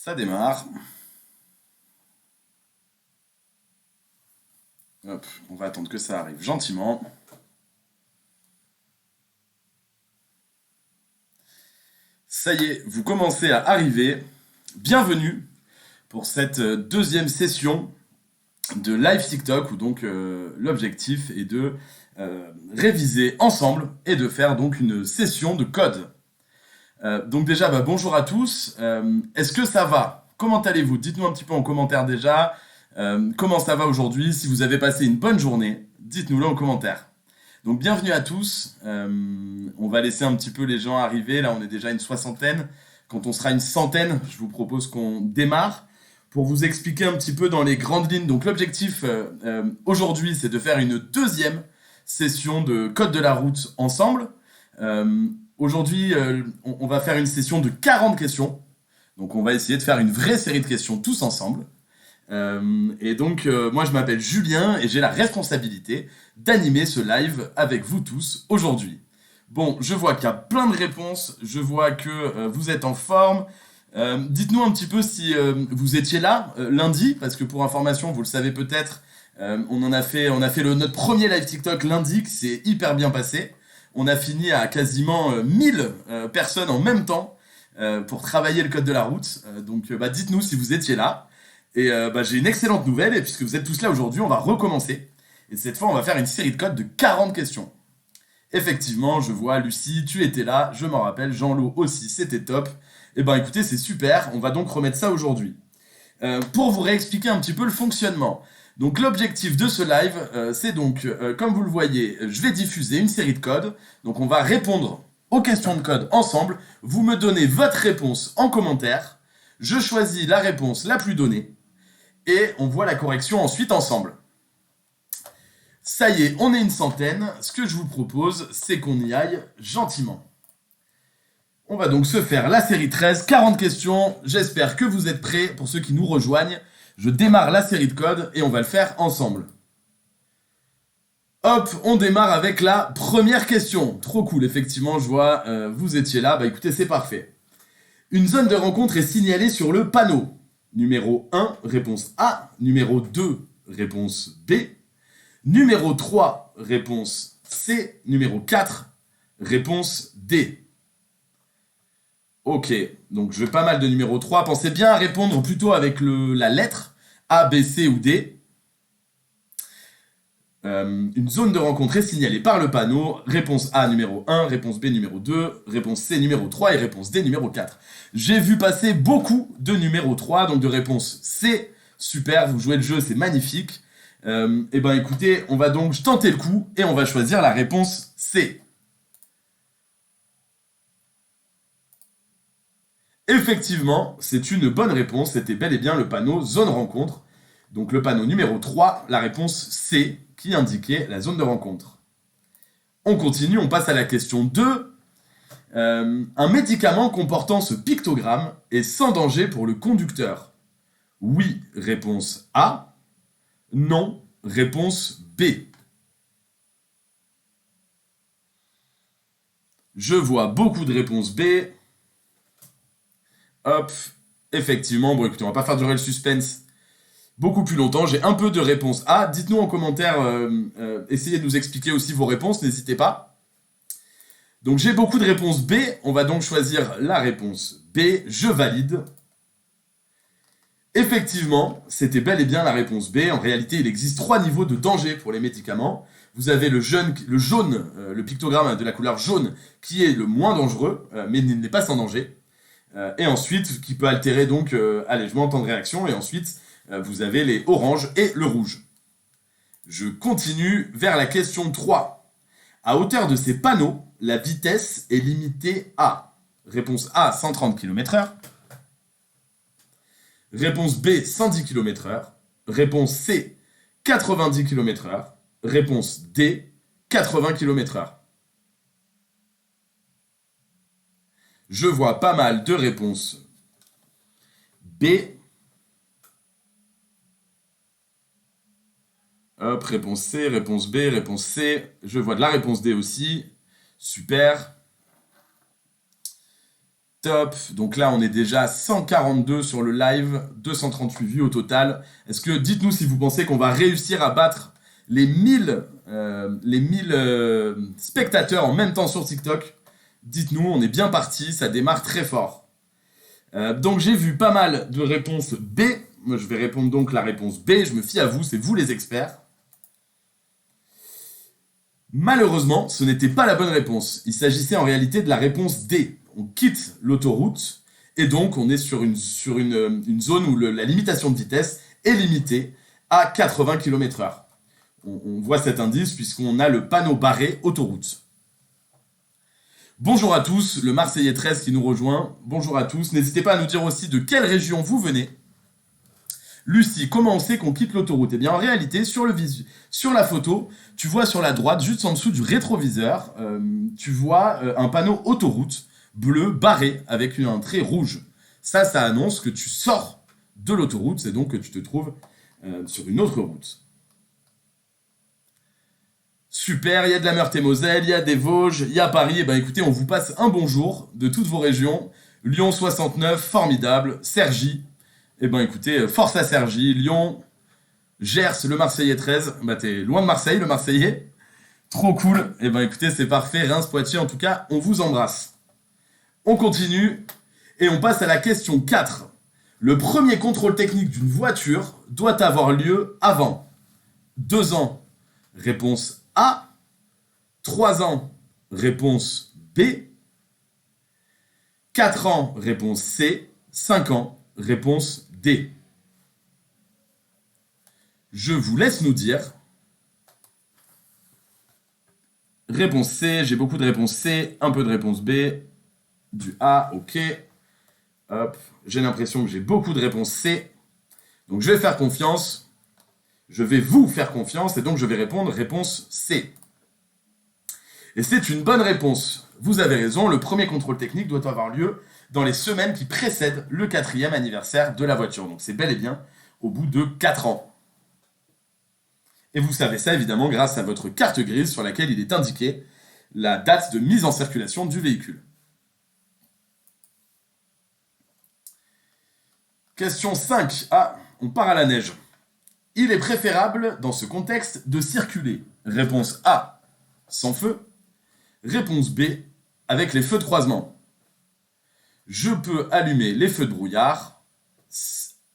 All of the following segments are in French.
Ça démarre. Hop, on va attendre que ça arrive gentiment. Ça y est, vous commencez à arriver. Bienvenue pour cette deuxième session de live TikTok où donc l'objectif est de réviser ensemble et de faire donc une session de code. Donc déjà, bonjour à tous. Est-ce que ça va? Comment allez-vous? Dites-nous un petit peu en commentaire déjà. Comment ça va aujourd'hui? Si vous avez passé une bonne journée, dites-nous-le en commentaire. Donc bienvenue à tous. On va laisser un petit peu les gens arriver. Là, on est déjà une soixantaine. Quand on sera une centaine, je vous propose qu'on démarre pour vous expliquer un petit peu dans les grandes lignes. Donc l'objectif aujourd'hui, c'est de faire une deuxième session de code de la route ensemble. Aujourd'hui, on va faire une session de 40 questions. Donc on va essayer de faire une vraie série de questions tous ensemble. Et donc moi je m'appelle Julien et j'ai la responsabilité d'animer ce live avec vous tous aujourd'hui. Bon, je vois qu'il y a plein de réponses, je vois que vous êtes en forme. Dites-nous un petit peu si vous étiez là lundi, parce que pour information, vous le savez peut-être, on a fait notre premier live TikTok lundi, qui s'est hyper bien passé. On a fini à quasiment 1000 personnes en même temps pour travailler le code de la route. Donc dites-nous si vous étiez là. Et j'ai une excellente nouvelle, et puisque vous êtes tous là aujourd'hui, on va recommencer. Et cette fois, on va faire une série de codes de 40 questions. Effectivement, je vois, Lucie, tu étais là, je m'en rappelle, Jean-Lo aussi, c'était top. Et écoutez, c'est super, on va donc remettre ça aujourd'hui. Pour vous réexpliquer un petit peu le fonctionnement. Donc l'objectif de ce live, c'est donc, comme vous le voyez, je vais diffuser une série de codes. Donc on va répondre aux questions de code ensemble. Vous me donnez votre réponse en commentaire. Je choisis la réponse la plus donnée. Et on voit la correction ensuite ensemble. Ça y est, on est une centaine. Ce que je vous propose, c'est qu'on y aille gentiment. On va donc se faire la série 13, 40 questions. J'espère que vous êtes prêts. Pour ceux qui nous rejoignent, je démarre la série de codes et on va le faire ensemble. Hop, on démarre avec la première question. Trop cool, effectivement, je vois, vous étiez là. Écoutez, c'est parfait. Une zone de rencontre est signalée sur le panneau. Numéro 1, réponse A. Numéro 2, réponse B. Numéro 3, réponse C. Numéro 4, réponse D. Ok, donc je veux pas mal de numéro 3. Pensez bien à répondre plutôt avec la lettre A, B, C ou D. Une zone de rencontre est signalée par le panneau. Réponse A numéro 1, réponse B numéro 2, réponse C numéro 3 et réponse D numéro 4. J'ai vu passer beaucoup de numéro 3, donc de réponse C. Super, vous jouez le jeu, c'est magnifique. Écoutez, on va donc tenter le coup et on va choisir la réponse C. Effectivement, c'est une bonne réponse, c'était bel et bien le panneau zone rencontre. Donc le panneau numéro 3, la réponse C, qui indiquait la zone de rencontre. On continue, on passe à la question 2. Un médicament comportant ce pictogramme est sans danger pour le conducteur. Oui, réponse A. Non, réponse B. Je vois beaucoup de réponses B. Hop, effectivement, écoutez, on va pas faire durer le suspense beaucoup plus longtemps. J'ai un peu de réponse A. Dites-nous en commentaire, essayez de nous expliquer aussi vos réponses, n'hésitez pas. Donc j'ai beaucoup de réponses B, on va donc choisir la réponse B, je valide. Effectivement, c'était bel et bien la réponse B. En réalité, il existe 3 niveaux de danger pour les médicaments. Vous avez le jaune, le pictogramme de la couleur jaune, qui est le moins dangereux, mais il n'est pas sans danger. Et ensuite, qui peut altérer donc allègement, temps de réaction. Et ensuite, vous avez les oranges et le rouge. Je continue vers la question 3. À hauteur de ces panneaux, la vitesse est limitée à réponse A 130 km/h, réponse B 110 km/h, réponse C 90 km/h, réponse D 80 km/h. Je vois pas mal de réponses B. Hop, réponse C, réponse B, réponse C. Je vois de la réponse D aussi. Super. Top. Donc là, on est déjà 142 sur le live, 238 vues au total. Dites-nous si vous pensez qu'on va réussir à battre les 1000 spectateurs en même temps sur TikTok. Dites-nous, on est bien parti, ça démarre très fort. Donc j'ai vu pas mal de réponses B. Moi, je vais répondre donc la réponse B. Je me fie à vous, c'est vous les experts. Malheureusement, ce n'était pas la bonne réponse. Il s'agissait en réalité de la réponse D. On quitte l'autoroute et donc on est sur une zone où la limitation de vitesse est limitée à 80 km/h. On voit cet indice puisqu'on a le panneau barré autoroute. Bonjour à tous, le Marseillais 13 qui nous rejoint. Bonjour à tous, n'hésitez pas à nous dire aussi de quelle région vous venez. Lucie, comment on sait qu'on quitte l'autoroute? Eh bien, en réalité, sur la photo, tu vois sur la droite, juste en dessous du rétroviseur, tu vois un panneau autoroute bleu barré avec un trait rouge. Ça annonce que tu sors de l'autoroute, c'est donc que tu te trouves sur une autre route. Super, il y a de la Meurthe-et-Moselle, il y a des Vosges, il y a Paris. Eh ben écoutez, on vous passe un bonjour de toutes vos régions. Lyon 69, formidable. Cergy. Eh ben écoutez, force à Cergy, Lyon, Gers, le Marseillais 13. Bah t'es loin de Marseille, le Marseillais. Trop cool. Eh ben écoutez, c'est parfait. Reims, Poitiers, en tout cas, on vous embrasse. On continue et on passe à la question 4. Le premier contrôle technique d'une voiture doit avoir lieu avant 2 ans. Réponse A. 3 ans. Réponse B. 4 ans. Réponse C. 5 ans. Réponse D. Je vous laisse nous dire. Réponse C, j'ai beaucoup de réponses C, un peu de réponse B, du A, ok. Hop, j'ai l'impression que j'ai beaucoup de réponses C. Donc je vais faire confiance. Je vais vous faire confiance et donc je vais répondre réponse C. Et c'est une bonne réponse. Vous avez raison, le premier contrôle technique doit avoir lieu dans les semaines qui précèdent le 4e anniversaire de la voiture. Donc c'est bel et bien au bout de 4 ans. Et vous savez ça évidemment grâce à votre carte grise sur laquelle il est indiqué la date de mise en circulation du véhicule. Question 5. Ah, on part à la neige. Il est préférable dans ce contexte de circuler. Réponse A, sans feu. Réponse B, avec les feux de croisement. Je peux allumer les feux de brouillard.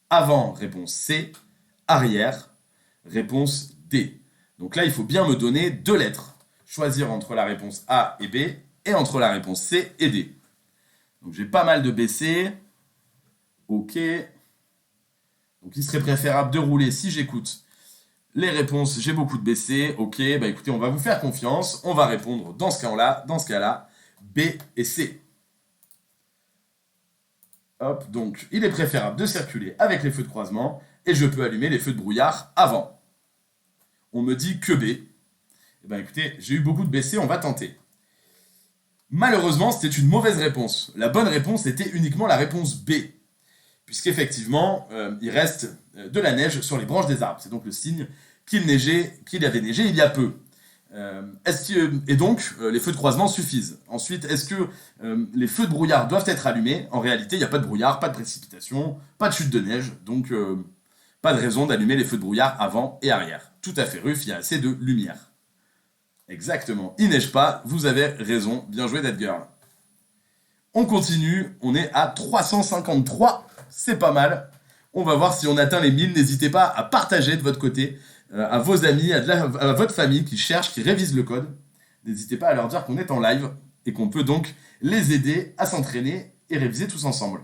Avant, réponse C. Arrière, réponse D. Donc là, il faut bien me donner 2 lettres. Choisir entre la réponse A et B et entre la réponse C et D. Donc j'ai pas mal de BC. Ok. Donc il serait préférable de rouler si j'écoute les réponses. J'ai beaucoup de BC. Ok, bah écoutez, on va vous faire confiance. On va répondre dans ce cas-là, B et C. Hop, donc il est préférable de circuler avec les feux de croisement et je peux allumer les feux de brouillard avant. On me dit que B. Eh bien écoutez, j'ai eu beaucoup de BC, on va tenter. Malheureusement, c'était une mauvaise réponse. La bonne réponse était uniquement la réponse B. Puisqu'effectivement, il reste de la neige sur les branches des arbres. C'est donc le signe qu'il avait neigé il y a peu. Et donc, les feux de croisement suffisent. Ensuite, est-ce que les feux de brouillard doivent être allumés? En réalité, il n'y a pas de brouillard, pas de précipitation, pas de chute de neige, donc pas de raison d'allumer les feux de brouillard avant et arrière. Tout à fait, Ruff, il y a assez de lumière. Exactement, il neige pas, vous avez raison, bien joué Dead Girl. On continue, on est à 353, c'est pas mal. On va voir si on atteint les 1000, n'hésitez pas à partager de votre côté, à vos amis, à votre famille qui cherchent, qui révisent le code. N'hésitez pas à leur dire qu'on est en live et qu'on peut donc les aider à s'entraîner et réviser tous ensemble.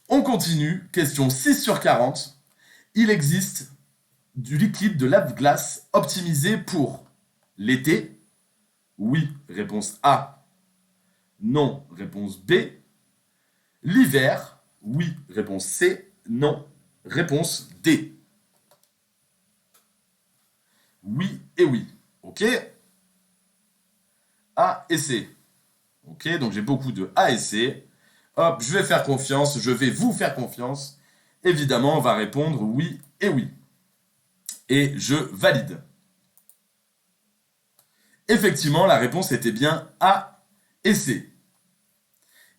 On continue, question 6 sur 40. Il existe du liquide de lave-glace optimisé pour l'été. Oui, réponse A. Non, réponse B. L'hiver. Oui, réponse C. Non, réponse D. Oui et oui. Ok. A et C. Ok, donc j'ai beaucoup de A et C. Hop, je vais faire confiance, je vais vous faire confiance. Évidemment, on va répondre oui et oui. Et je valide. Effectivement, la réponse était bien A et C.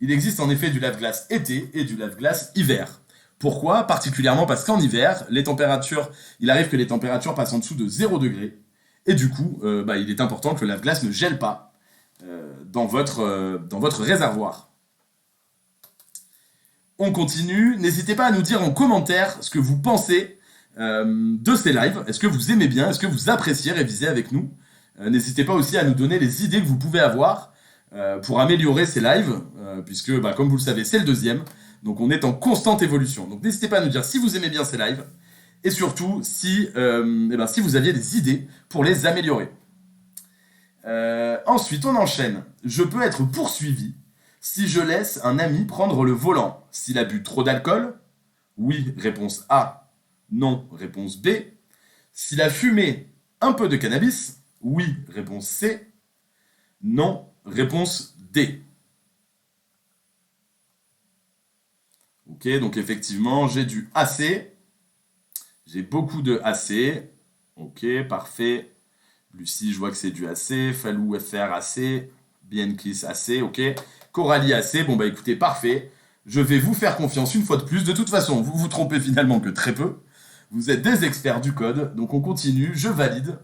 Il existe en effet du lave-glace été et du lave-glace hiver. Pourquoi? Particulièrement parce qu'en hiver, il arrive que les températures passent en dessous de 0 degré. Et du coup, il est important que le lave-glace ne gèle pas dans votre réservoir. On continue. N'hésitez pas à nous dire en commentaire ce que vous pensez de ces lives. Est-ce que vous aimez bien? Est-ce que vous appréciez réviser avec nous? N'hésitez pas aussi à nous donner les idées que vous pouvez avoir pour améliorer ces lives, puisque, comme vous le savez, c'est le deuxième. Donc on est en constante évolution. Donc n'hésitez pas à nous dire si vous aimez bien ces lives, et surtout si vous aviez des idées pour les améliorer. Ensuite, on enchaîne. Je peux être poursuivi si je laisse un ami prendre le volant. S'il a bu trop d'alcool? Oui, réponse A. Non, réponse B. S'il a fumé un peu de cannabis? Oui, réponse C. Non, réponse D. Ok, donc effectivement, j'ai du AC. J'ai beaucoup de AC. Ok, parfait. Lucie, je vois que c'est du AC. Falou FR AC. Bienkis AC, ok. Coralie AC, écoutez, parfait. Je vais vous faire confiance une fois de plus. De toute façon, vous vous trompez finalement que très peu. Vous êtes des experts du code, donc on continue, je valide.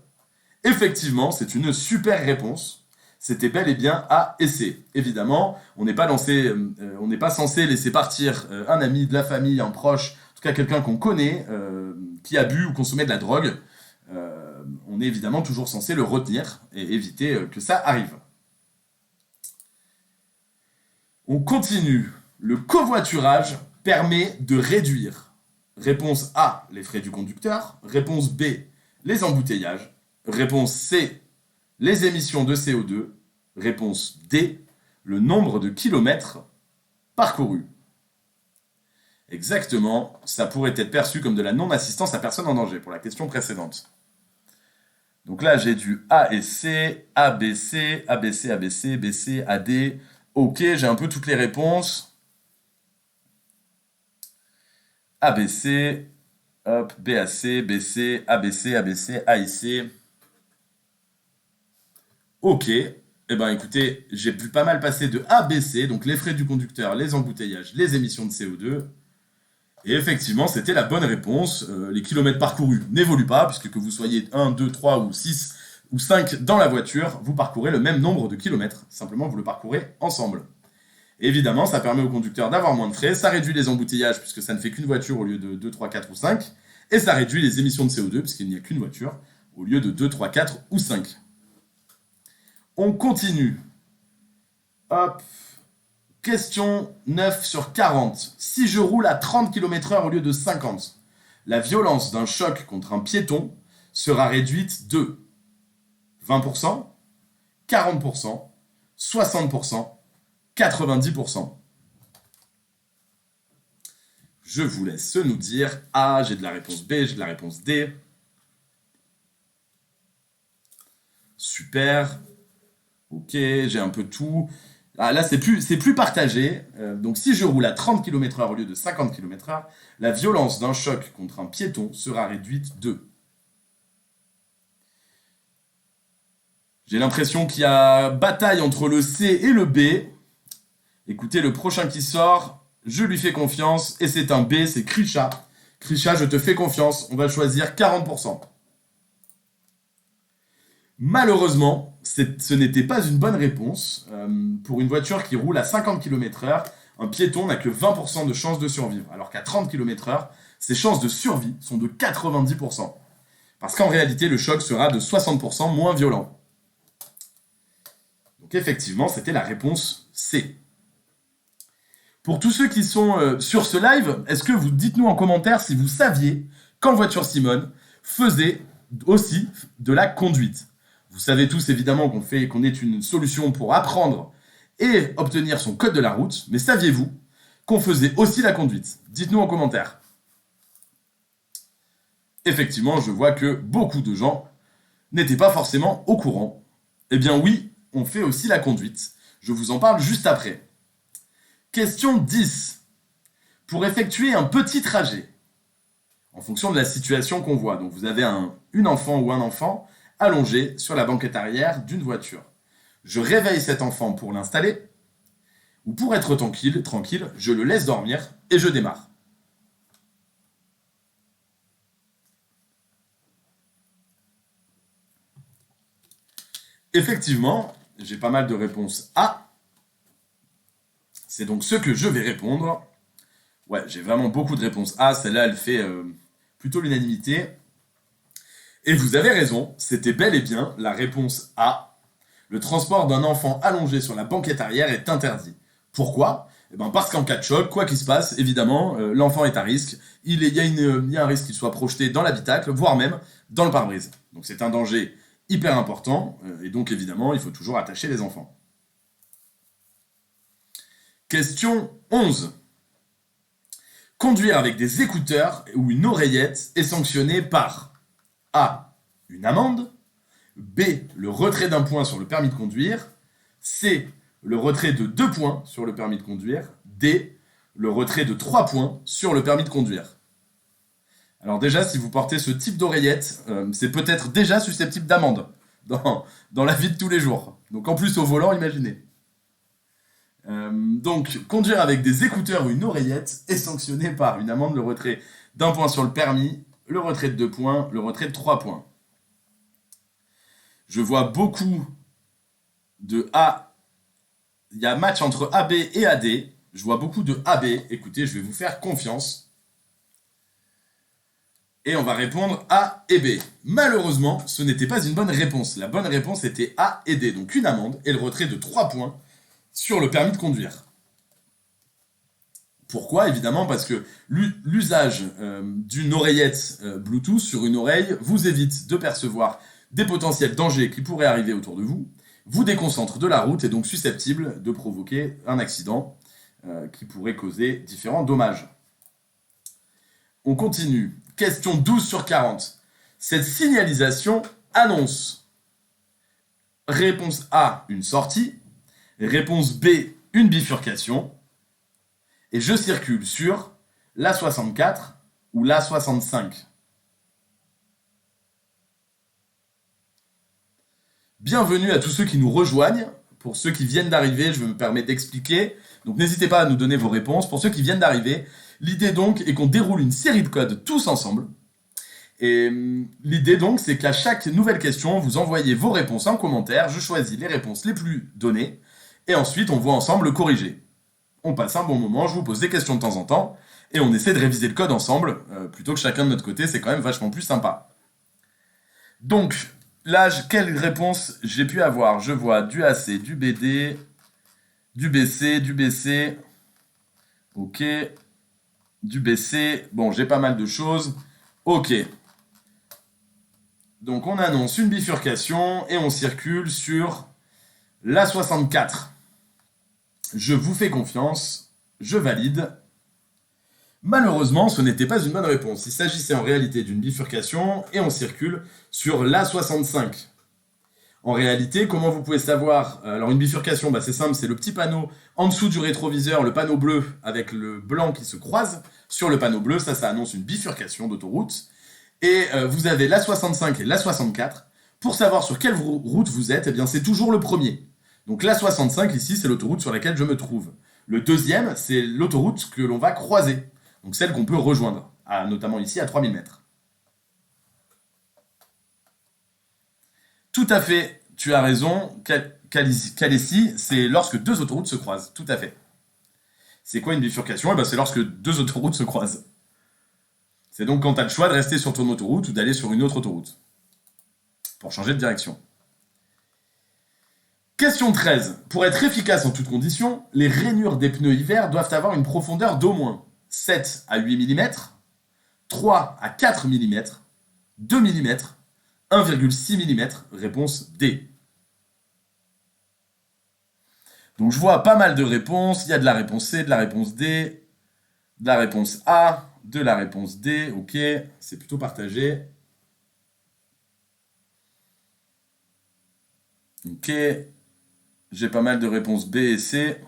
Effectivement, c'est une super réponse. C'était bel et bien A et C. Évidemment, on n'est pas censé laisser partir un ami, de la famille, un proche, en tout cas quelqu'un qu'on connaît, qui a bu ou consommé de la drogue. On est évidemment toujours censé le retenir et éviter que ça arrive. On continue. Le covoiturage permet de réduire. Réponse A, les frais du conducteur. Réponse B, les embouteillages. Réponse C, les émissions de CO2. Réponse D, le nombre de kilomètres parcourus. Exactement, ça pourrait être perçu comme de la non-assistance à personne en danger pour la question précédente. Donc là, j'ai du A et C, A, B, C, A, B, C, A, B, C, B, C, A, D. Ok, j'ai un peu toutes les réponses. A, B, C, hop, B, A, C, B, C, A, B, C, A, B, C, A, I, C. Ok, écoutez, j'ai pu pas mal passer de A, B, C, donc les frais du conducteur, les embouteillages, les émissions de CO2. Et effectivement, c'était la bonne réponse. Les kilomètres parcourus n'évoluent pas, puisque que vous soyez 1, 2, 3 ou 6 ou 5 dans la voiture, vous parcourez le même nombre de kilomètres. Simplement, vous le parcourez ensemble. Et évidemment, ça permet au conducteur d'avoir moins de frais, ça réduit les embouteillages, puisque ça ne fait qu'une voiture au lieu de 2, 3, 4 ou 5, et ça réduit les émissions de CO2, puisqu'il n'y a qu'une voiture, au lieu de 2, 3, 4 ou 5. On continue. Hop. Question 9 sur 40. Si je roule à 30 km/h au lieu de 50, la violence d'un choc contre un piéton sera réduite de 20%, 40%, 60%, 90%. Je vous laisse nous dire A, j'ai de la réponse B, j'ai de la réponse D. Super. Ok, j'ai un peu tout. Ah, là, c'est plus partagé. Donc, si je roule à 30 km/h au lieu de 50 km/h, la violence d'un choc contre un piéton sera réduite de... J'ai l'impression qu'il y a bataille entre le C et le B. Écoutez, le prochain qui sort, je lui fais confiance. Et c'est un B, c'est Krisha. Krisha, je te fais confiance. On va choisir 40%. Malheureusement, ce n'était pas une bonne réponse. Pour une voiture qui roule à 50 km/h, un piéton n'a que 20% de chances de survivre. Alors qu'à 30 km/h, ses chances de survie sont de 90%. Parce qu'en réalité, le choc sera de 60% moins violent. Donc effectivement, c'était la réponse C. Pour tous ceux qui sont sur ce live, est-ce que vous dites-nous en commentaire si vous saviez qu'en voiture Simone faisait aussi de la conduite. Vous savez tous évidemment qu'on est une solution pour apprendre et obtenir son code de la route, mais saviez-vous qu'on faisait aussi la conduite? Dites-nous en commentaire. Effectivement, je vois que beaucoup de gens n'étaient pas forcément au courant. Eh bien oui, on fait aussi la conduite. Je vous en parle juste après. Question 10. Pour effectuer un petit trajet, en fonction de la situation qu'on voit, donc vous avez une enfant ou un enfant allongé sur la banquette arrière d'une voiture. Je réveille cet enfant pour l'installer, ou pour être tranquille, je le laisse dormir et je démarre. Effectivement, j'ai pas mal de réponses A. C'est donc ce que je vais répondre. Ouais, j'ai vraiment beaucoup de réponses A. Celle-là, elle fait plutôt l'unanimité. Et vous avez raison, c'était bel et bien la réponse A. Le transport d'un enfant allongé sur la banquette arrière est interdit. Pourquoi ? Parce qu'en cas de choc, quoi qu'il se passe, évidemment, l'enfant est à risque. Il y a un risque qu'il soit projeté dans l'habitacle, voire même dans le pare-brise. Donc c'est un danger hyper important, et donc évidemment, il faut toujours attacher les enfants. Question 11. Conduire avec des écouteurs ou une oreillette est sanctionné par A. Une amende. B. Le retrait d'un point sur le permis de conduire. C. Le retrait de 2 points sur le permis de conduire. D. Le retrait de 3 points sur le permis de conduire. Alors déjà, si vous portez ce type d'oreillette, c'est peut-être déjà susceptible d'amende dans la vie de tous les jours. Donc en plus au volant, imaginez. Donc, conduire avec des écouteurs ou une oreillette est sanctionné par une amende, le retrait d'un point sur le permis, le retrait de 2 points, le retrait de 3 points. Je vois beaucoup de A. Il y a match entre AB et AD. Je vois beaucoup de AB. Écoutez, je vais vous faire confiance. Et on va répondre A et B. Malheureusement, ce n'était pas une bonne réponse. La bonne réponse était A et D. Donc une amende et le retrait de 3 points sur le permis de conduire. Pourquoi ? Évidemment parce que l'usage d'une oreillette Bluetooth sur une oreille vous évite de percevoir des potentiels dangers qui pourraient arriver autour de vous, vous déconcentre de la route et donc susceptible de provoquer un accident qui pourrait causer différents dommages. On continue. Question 12 sur 40. Cette signalisation annonce réponse A, une sortie, réponse B, une bifurcation, et je circule sur l'A64 ou l'A65. Bienvenue à tous ceux qui nous rejoignent. Pour ceux qui viennent d'arriver, je me permets d'expliquer. Donc n'hésitez pas à nous donner vos réponses. Pour ceux qui viennent d'arriver, l'idée donc est qu'on déroule une série de codes tous ensemble. Et l'idée donc, c'est qu'à chaque nouvelle question, vous envoyez vos réponses en commentaire. Je choisis les réponses les plus données. Et ensuite, on voit ensemble le corriger. On passe un bon moment, je vous pose des questions de temps en temps. Et on essaie de réviser le code ensemble. Plutôt que chacun de notre côté, c'est quand même vachement plus sympa. Donc, là, quelle réponse j'ai pu avoir ? Je vois du AC, du BD, du BC, ok, du BC, bon, j'ai pas mal de choses, ok. Donc on annonce une bifurcation et on circule sur l'A64. Je vous fais confiance, je valide. Malheureusement, ce n'était pas une bonne réponse. Il s'agissait en réalité d'une bifurcation et on circule sur l'A65. En réalité, comment vous pouvez savoir ? Alors une bifurcation, c'est simple, c'est le petit panneau en dessous du rétroviseur, le panneau bleu avec le blanc qui se croise sur le panneau bleu, ça annonce une bifurcation d'autoroute. Et vous avez l'A65 et l'A64. Pour savoir sur quelle route vous êtes, c'est toujours le premier. Donc l'A65 ici, c'est l'autoroute sur laquelle je me trouve. Le deuxième, c'est l'autoroute que l'on va croiser. Donc celle qu'on peut rejoindre, notamment ici à 3000 mètres. Tout à fait, tu as raison, Calessi, c'est lorsque deux autoroutes se croisent, tout à fait. C'est quoi une bifurcation ? C'est lorsque deux autoroutes se croisent. C'est donc quand tu as le choix de rester sur ton autoroute ou d'aller sur une autre autoroute, pour changer de direction. Question 13. Pour être efficace en toutes conditions, les rainures des pneus hiver doivent avoir une profondeur d'au moins 7 à 8 mm, 3 à 4 mm, 2 mm, 1,6 mm, réponse D. Donc je vois pas mal de réponses, il y a de la réponse C, de la réponse D, de la réponse A, de la réponse D, ok, c'est plutôt partagé. Ok, j'ai pas mal de réponses B et C.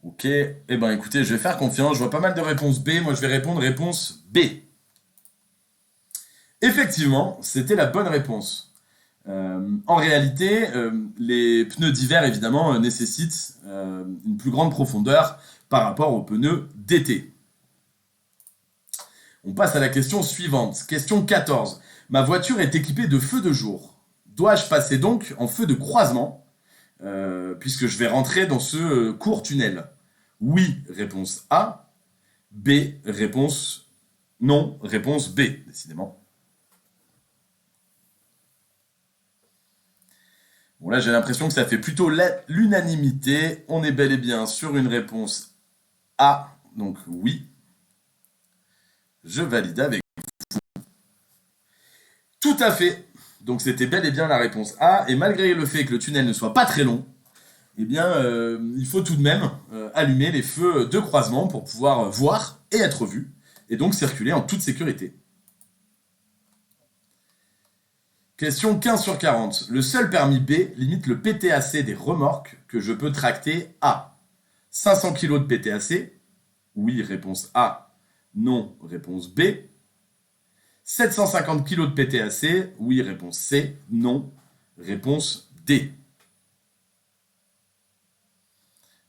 Ok, écoutez, je vais faire confiance, je vois pas mal de réponses B, moi je vais répondre réponse B. Effectivement, c'était la bonne réponse. En réalité, les pneus d'hiver, évidemment, nécessitent une plus grande profondeur par rapport aux pneus d'été. On passe à la question suivante. Question 14. Ma voiture est équipée de feux de jour. Dois-je passer donc en feu de croisement puisque je vais rentrer dans ce court tunnel? Oui, réponse A. B, réponse non, réponse B, décidément. Bon, là, j'ai l'impression que ça fait plutôt l'unanimité. On est bel et bien sur une réponse A, donc oui. Je valide avec. Tout à fait. Donc c'était bel et bien la réponse A. Et malgré le fait que le tunnel ne soit pas très long, eh bien, il faut tout de même allumer les feux de croisement pour pouvoir voir et être vu, et donc circuler en toute sécurité. Question 15 sur 40. Le seul permis B limite le PTAC des remorques que je peux tracter à 500 kg de PTAC. Oui, réponse A. Non, réponse B. 750 kg de PTAC. Oui, réponse C. Non, réponse D.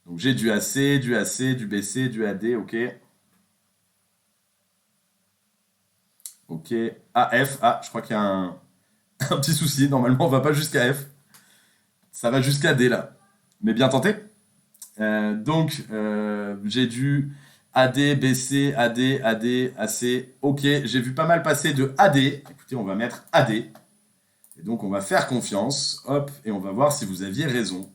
Donc j'ai du AC, du AC, du BC, du AD, ok. Ok, AF. Ah, je crois qu'il y a un petit souci. Normalement, on va pas jusqu'à F. Ça va jusqu'à D là. Mais bien tenté. Donc, j'ai du AD, BC, AD, AD, AC. Ok, j'ai vu pas mal passer de AD. Écoutez, on va mettre AD. Et donc, on va faire confiance. Hop, et on va voir si vous aviez raison.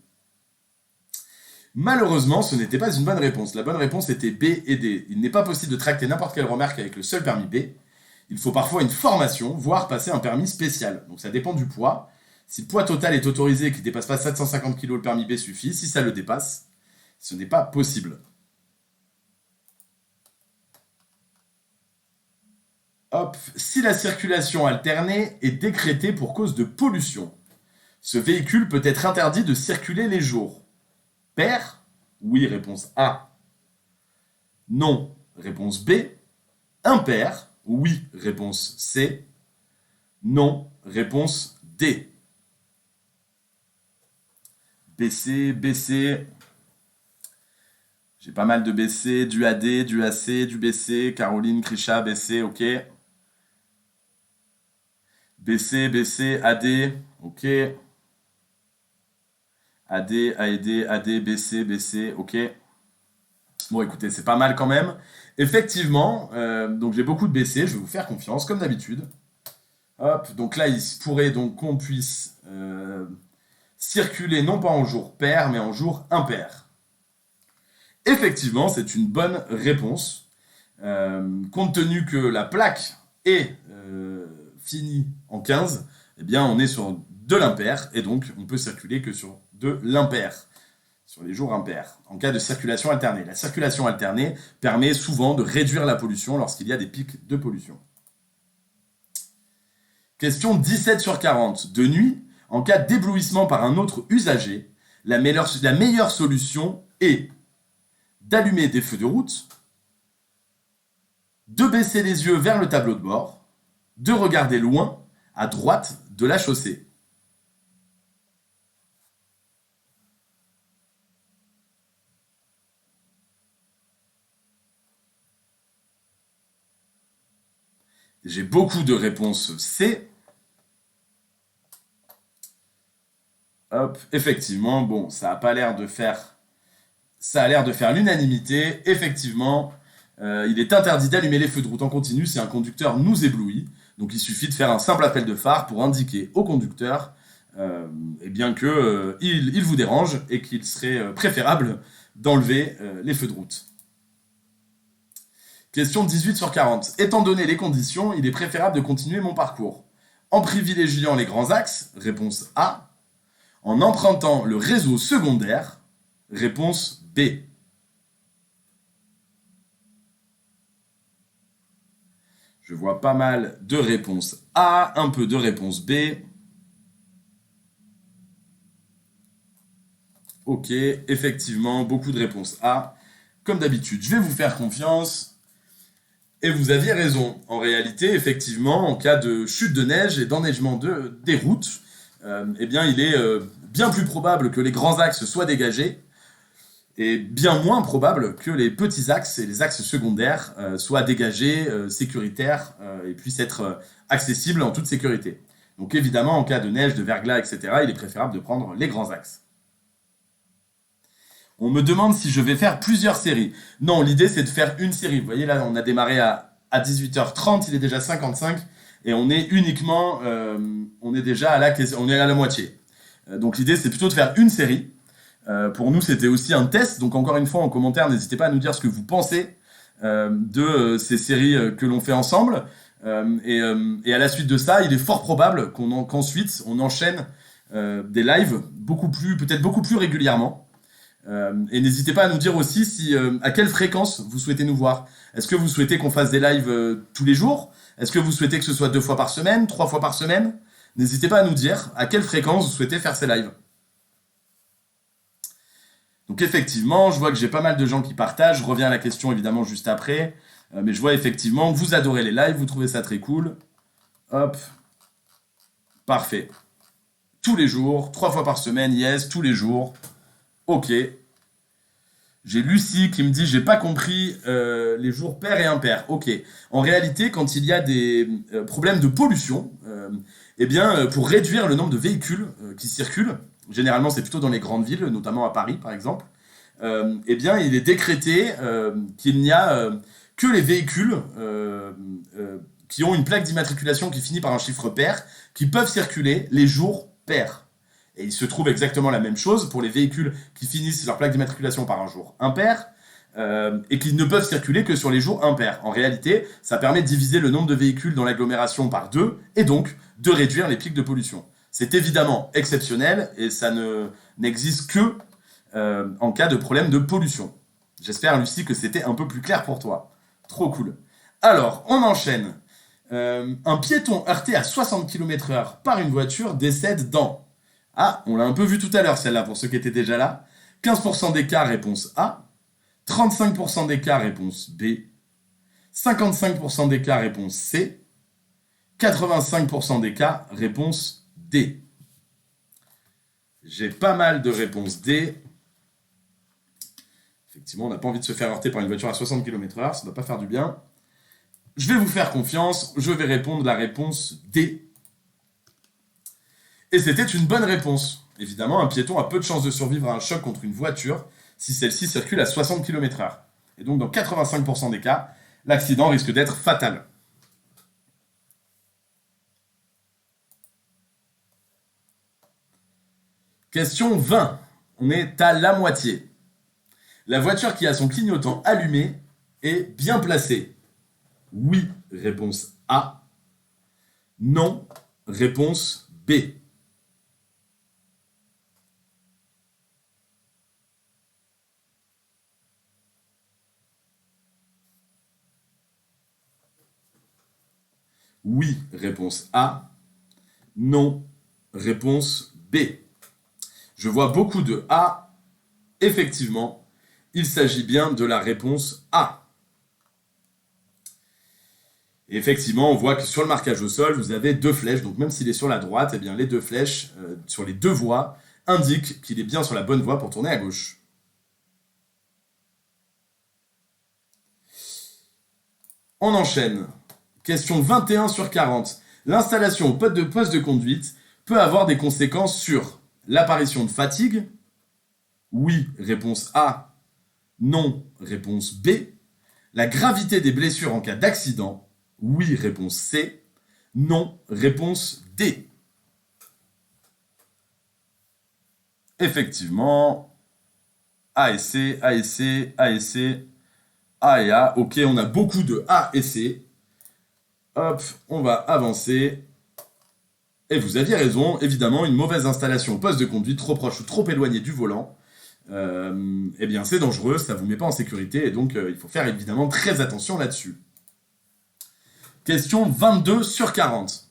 Malheureusement, ce n'était pas une bonne réponse. La bonne réponse était B et D. Il n'est pas possible de tracter n'importe quelle remorque avec le seul permis B. Il faut parfois une formation, voire passer un permis spécial. Donc ça dépend du poids. Si le poids total est autorisé et qu'il ne dépasse pas 750 kg, le permis B suffit. Si ça le dépasse, ce n'est pas possible. Hop, si la circulation alternée est décrétée pour cause de pollution, ce véhicule peut être interdit de circuler les jours. Pair? Oui, réponse A. Non, réponse B. Impair? Oui, réponse C. Non, réponse D. BC, BC. J'ai pas mal de BC, du AD, du AC, du BC. Caroline, Krisha, BC, ok. BC, BC, AD, ok. AD, AED, AD, BC, BC, ok. Bon, écoutez, c'est pas mal quand même. Effectivement, donc j'ai beaucoup de BC, je vais vous faire confiance, comme d'habitude. Hop, donc là, il se pourrait donc qu'on puisse circuler non pas en jour pair, mais en jour impair. Effectivement, c'est une bonne réponse. Compte tenu que la plaque est finie en 15, eh bien, on est sur de l'impair, et donc on peut circuler que sur de l'impair, sur les jours impairs, en cas de circulation alternée. La circulation alternée permet souvent de réduire la pollution lorsqu'il y a des pics de pollution. Question 17 sur 40. De nuit, en cas d'éblouissement par un autre usager, la meilleure solution est d'allumer des feux de route, de baisser les yeux vers le tableau de bord, de regarder loin, à droite de la chaussée. J'ai beaucoup de réponses C. Hop, effectivement, bon, ça a pas l'air de faire... Ça a l'air de faire l'unanimité. Effectivement, il est interdit d'allumer les feux de route en continu si un conducteur nous éblouit. Donc il suffit de faire un simple appel de phare pour indiquer au conducteur eh bien que il vous dérange et qu'il serait préférable d'enlever les feux de route. Question 18 sur 40. Étant donné les conditions, il est préférable de continuer mon parcours. En privilégiant les grands axes, réponse A. En empruntant le réseau secondaire, réponse B. Je vois pas mal de réponses A, un peu de réponse B. Ok, effectivement, beaucoup de réponses A. Comme d'habitude, je vais vous faire confiance. Et vous aviez raison. En réalité, effectivement, en cas de chute de neige et d'enneigement des routes, eh bien, il est bien plus probable que les grands axes soient dégagés et bien moins probable que les petits axes et les axes secondaires soient dégagés, sécuritaires et puissent être accessibles en toute sécurité. Donc évidemment, en cas de neige, de verglas, etc., il est préférable de prendre les grands axes. On me demande si je vais faire plusieurs séries. Non, l'idée c'est de faire une série. Vous voyez là, on a démarré à 18h30, il est déjà 55 et on est uniquement, on est déjà on est à la moitié. Donc l'idée c'est plutôt de faire une série. Pour nous c'était aussi un test, donc encore une fois en commentaire n'hésitez pas à nous dire ce que vous pensez de ces séries que l'on fait ensemble. Et à la suite de ça, il est fort probable qu'ensuite on enchaîne des lives peut-être beaucoup plus régulièrement. Et n'hésitez pas à nous dire aussi à quelle fréquence vous souhaitez nous voir. Est-ce que vous souhaitez qu'on fasse des lives tous les jours? Est-ce que vous souhaitez que ce soit 2 fois par semaine, 3 fois par semaine? N'hésitez pas à nous dire à quelle fréquence vous souhaitez faire ces lives. Donc effectivement, je vois que j'ai pas mal de gens qui partagent. Je reviens à la question évidemment juste après. Mais je vois effectivement que vous adorez les lives, vous trouvez ça très cool. Hop. Parfait. Tous les jours, 3 fois par semaine, yes, tous les jours. Ok. J'ai Lucie qui me dit j'ai pas compris les jours pairs et impairs. Ok. En réalité, quand il y a des problèmes de pollution, eh bien, pour réduire le nombre de véhicules qui circulent, généralement c'est plutôt dans les grandes villes, notamment à Paris par exemple, eh bien, il est décrété qu'il n'y a que les véhicules qui ont une plaque d'immatriculation qui finit par un chiffre pair qui peuvent circuler les jours pairs. Et il se trouve exactement la même chose pour les véhicules qui finissent leur plaque d'immatriculation par un jour impair et qui ne peuvent circuler que sur les jours impairs. En réalité, ça permet de diviser le nombre de véhicules dans l'agglomération par 2 et donc de réduire les pics de pollution. C'est évidemment exceptionnel et ça n'existe que en cas de problème de pollution. J'espère, Lucie, que c'était un peu plus clair pour toi. Trop cool. Alors, on enchaîne. Un piéton heurté à 60 km/h par une voiture décède dans... Ah, on l'a un peu vu tout à l'heure celle-là pour ceux qui étaient déjà là. 15% des cas, réponse A. 35% des cas, réponse B. 55% des cas, réponse C. 85% des cas, réponse D. J'ai pas mal de réponses D. Effectivement, on n'a pas envie de se faire heurter par une voiture à 60 km/h, ça ne doit pas faire du bien. Je vais vous faire confiance, je vais répondre la réponse D. Et c'était une bonne réponse. Évidemment, un piéton a peu de chances de survivre à un choc contre une voiture si celle-ci circule à 60 km/h. Et donc, dans 85% des cas, l'accident risque d'être fatal. Question 20. On est à la moitié. La voiture qui a son clignotant allumé est bien placée. Oui, réponse A. Non, réponse B. Oui, réponse A. Non, réponse B. Je vois beaucoup de A. Effectivement, il s'agit bien de la réponse A. Et effectivement, on voit que sur le marquage au sol, vous avez 2 flèches. Donc même s'il est sur la droite, eh bien, les 2 flèches sur les 2 voies indiquent qu'il est bien sur la bonne voie pour tourner à gauche. On enchaîne. Question 21 sur 40. L'installation au poste de conduite peut avoir des conséquences sur l'apparition de fatigue. Oui, réponse A. Non, réponse B. La gravité des blessures en cas d'accident. Oui, réponse C. Non, réponse D. Effectivement, A et C, A et C, A et C, A et A. Ok, on a beaucoup de A et C. Hop, on va avancer. Et vous aviez raison, évidemment, une mauvaise installation au poste de conduite, trop proche ou trop éloigné du volant, eh bien c'est dangereux, ça ne vous met pas en sécurité, et donc il faut faire évidemment très attention là-dessus. Question 22 sur 40.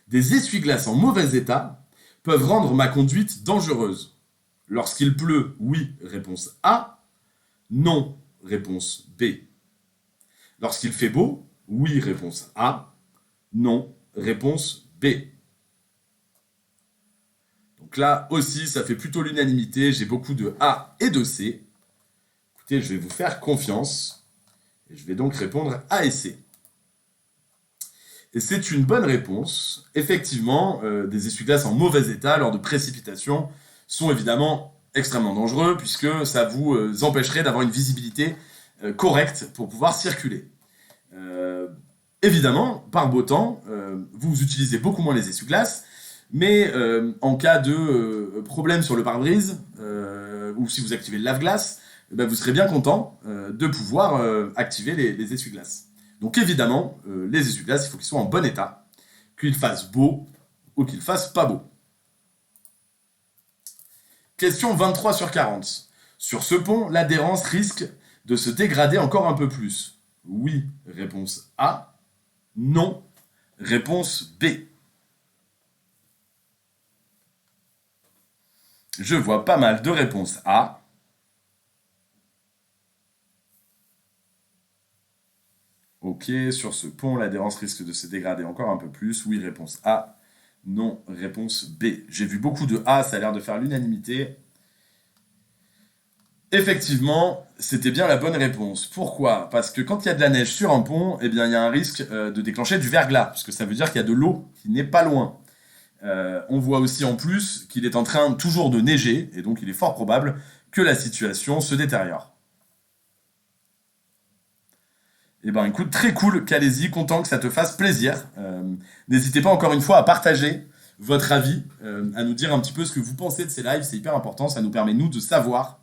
Des essuie-glaces en mauvais état peuvent rendre ma conduite dangereuse. Lorsqu'il pleut, oui, réponse A. Non, réponse B. Lorsqu'il fait beau, oui, réponse A. Non, réponse B. Donc là aussi, ça fait plutôt l'unanimité. J'ai beaucoup de A et de C. Écoutez, je vais vous faire confiance. Et je vais donc répondre A et C. Et c'est une bonne réponse. Effectivement, des essuie-glaces en mauvais état lors de précipitations sont évidemment extrêmement dangereux puisque ça vous empêcherait d'avoir une visibilité correcte pour pouvoir circuler. Évidemment, par beau temps, vous utilisez beaucoup moins les essuie-glaces, mais en cas de problème sur le pare-brise, ou si vous activez le lave-glace, vous serez bien content de pouvoir activer les essuie-glaces. Donc évidemment, les essuie-glaces, il faut qu'ils soient en bon état, qu'ils fassent beau ou qu'ils fassent pas beau. Question 23 sur 40. Sur ce pont, l'adhérence risque de se dégrader encore un peu plus. Oui, réponse A. Non, réponse B. Je vois pas mal de réponses A. Ok, sur ce pont, l'adhérence risque de se dégrader encore un peu plus. Oui, réponse A. Non, réponse B. J'ai vu beaucoup de A, ça a l'air de faire l'unanimité. Effectivement, c'était bien la bonne réponse. Pourquoi? Parce que quand il y a de la neige sur un pont, eh bien, il y a un risque de déclencher du verglas, parce que ça veut dire qu'il y a de l'eau qui n'est pas loin. On voit aussi en plus qu'il est en train toujours de neiger, et donc il est fort probable que la situation se détériore. Eh ben écoute, très cool, qu'allez-y, content que ça te fasse plaisir. N'hésitez pas encore une fois à partager votre avis, à nous dire un petit peu ce que vous pensez de ces lives, c'est hyper important, ça nous permet nous de savoir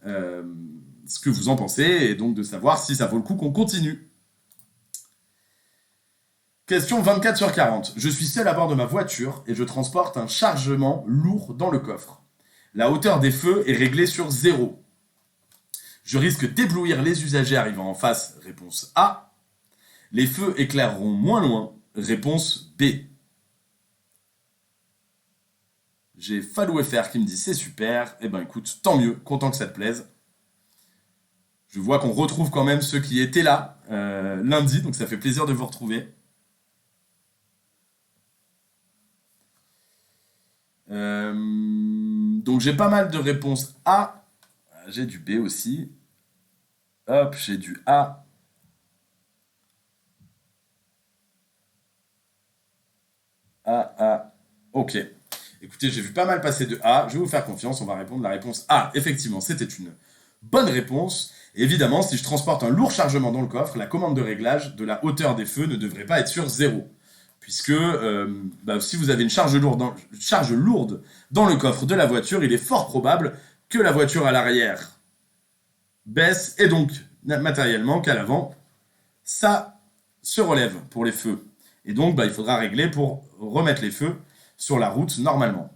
ce que vous en pensez, et donc de savoir si ça vaut le coup qu'on continue. Question 24 sur 40. Je suis seul à bord de ma voiture et je transporte un chargement lourd dans le coffre. La hauteur des feux est réglée sur 0. Je risque d'éblouir les usagers arrivant en face, réponse A. Les feux éclaireront moins loin, réponse B. J'ai Falou FR qui me dit c'est super. Eh ben écoute, tant mieux, content que ça te plaise. Je vois qu'on retrouve quand même ceux qui étaient là lundi, donc ça fait plaisir de vous retrouver. Donc j'ai pas mal de réponses A. J'ai du B aussi. Hop, j'ai du A. A. Ok. Écoutez, j'ai vu pas mal passer de A. Je vais vous faire confiance. On va répondre la réponse A. Effectivement, c'était une bonne réponse. Et évidemment, si je transporte un lourd chargement dans le coffre, la commande de réglage de la hauteur des feux ne devrait pas être sur 0. Puisque si vous avez une charge lourde dans le coffre de la voiture, il est fort probable que la voiture à l'arrière baisse et donc matériellement qu'à l'avant, ça se relève pour les feux. Et donc il faudra régler pour remettre les feux sur la route normalement.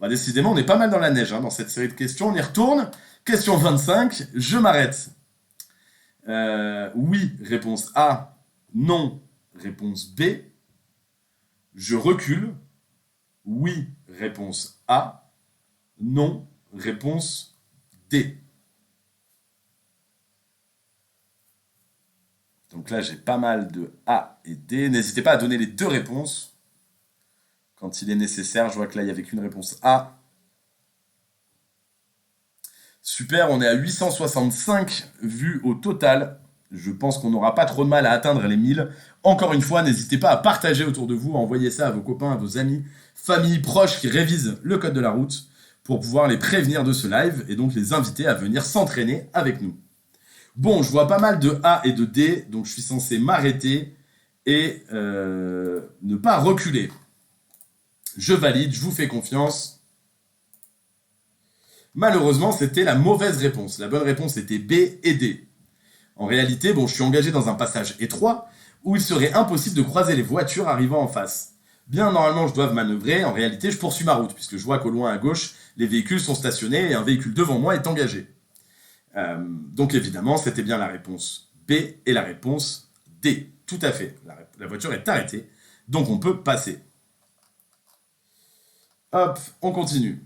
Décidément, on est pas mal dans la neige dans cette série de questions. On y retourne. Question 25, je m'arrête. Oui, réponse A. Non, réponse B. Je recule. Oui, réponse A. Non, réponse D. Donc là, j'ai pas mal de A et D. N'hésitez pas à donner les deux réponses quand il est nécessaire. Je vois que là, il n'y avait qu'une réponse A. Super, on est à 865 vues au total. Je pense qu'on n'aura pas trop de mal à atteindre les 1000. Encore une fois, n'hésitez pas à partager autour de vous, à envoyer ça à vos copains, à vos amis, familles, proches qui révisent le code de la route pour pouvoir les prévenir de ce live et donc les inviter à venir s'entraîner avec nous. Bon, je vois pas mal de A et de D, donc je suis censé m'arrêter et ne pas reculer. Je valide, je vous fais confiance. Malheureusement, c'était la mauvaise réponse. La bonne réponse était B et D. En réalité, je suis engagé dans un passage étroit où il serait impossible de croiser les voitures arrivant en face. Bien normalement, je dois manœuvrer. En réalité, je poursuis ma route puisque je vois qu'au loin à gauche, les véhicules sont stationnés et un véhicule devant moi est engagé. Donc évidemment, c'était bien la réponse B et la réponse D. Tout à fait. La voiture est arrêtée, donc on peut passer. Hop, on continue.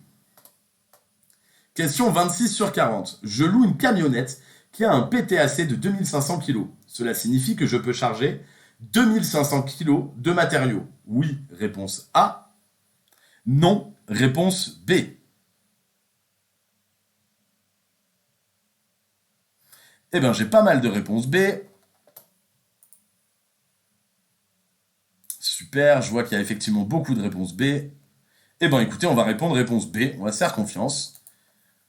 Question 26 sur 40. Je loue une camionnette qui a un PTAC de 2500 kg. Cela signifie que je peux charger 2500 kg de matériaux. Oui, réponse A. Non, réponse B. Eh bien, j'ai pas mal de réponses B. Super, je vois qu'il y a effectivement beaucoup de réponses B. Eh bien, écoutez, on va répondre réponse B. On va se faire confiance.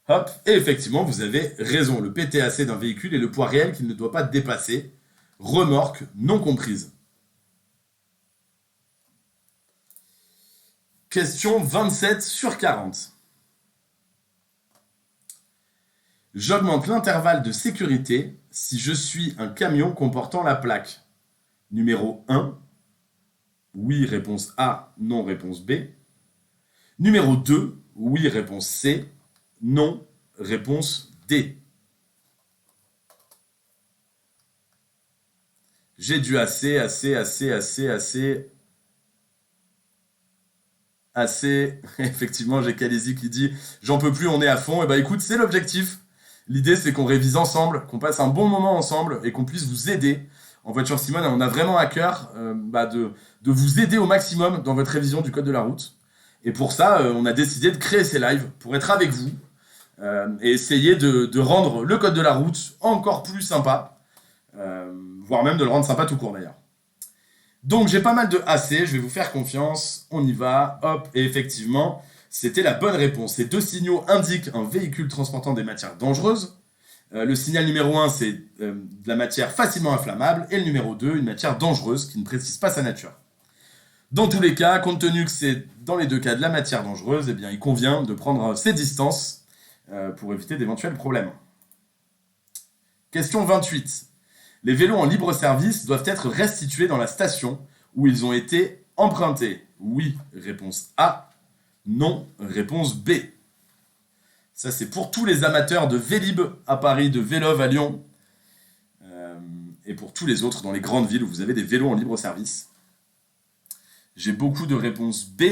Hop, et effectivement, vous avez raison. Le PTAC d'un véhicule est le poids réel qu'il ne doit pas dépasser. Remorque non comprise. Question 27 sur 40. J'augmente l'intervalle de sécurité si je suis un camion comportant la plaque. Numéro 1. Oui, réponse A. Non, réponse B. Numéro 2. Oui, réponse C. Non, réponse D. J'ai du assez. Effectivement, j'ai Kalesi qui dit j'en peux plus, on est à fond. Et bah écoute, c'est l'objectif. L'idée, c'est qu'on révise ensemble, qu'on passe un bon moment ensemble et qu'on puisse vous aider. En voiture Simone, on a vraiment à cœur de vous aider au maximum dans votre révision du code de la route. Et pour ça, on a décidé de créer ces lives pour être avec vous et essayer de rendre le code de la route encore plus sympa, voire même de le rendre sympa tout court d'ailleurs. Donc j'ai pas mal de AC, je vais vous faire confiance, on y va, hop, et effectivement, c'était la bonne réponse. Ces deux signaux indiquent un véhicule transportant des matières dangereuses. Le signal numéro 1, c'est de la matière facilement inflammable, et le numéro 2, une matière dangereuse qui ne précise pas sa nature. Dans tous les cas, compte tenu que c'est dans les deux cas de la matière dangereuse, eh bien, il convient de prendre ses distances pour éviter d'éventuels problèmes. Question 28. Les vélos en libre service doivent être restitués dans la station où ils ont été empruntés. Oui, réponse A. Non, réponse B. Ça, c'est pour tous les amateurs de Vélib à Paris, de Vélov à Lyon, et pour tous les autres dans les grandes villes où vous avez des vélos en libre service. J'ai beaucoup de réponses B.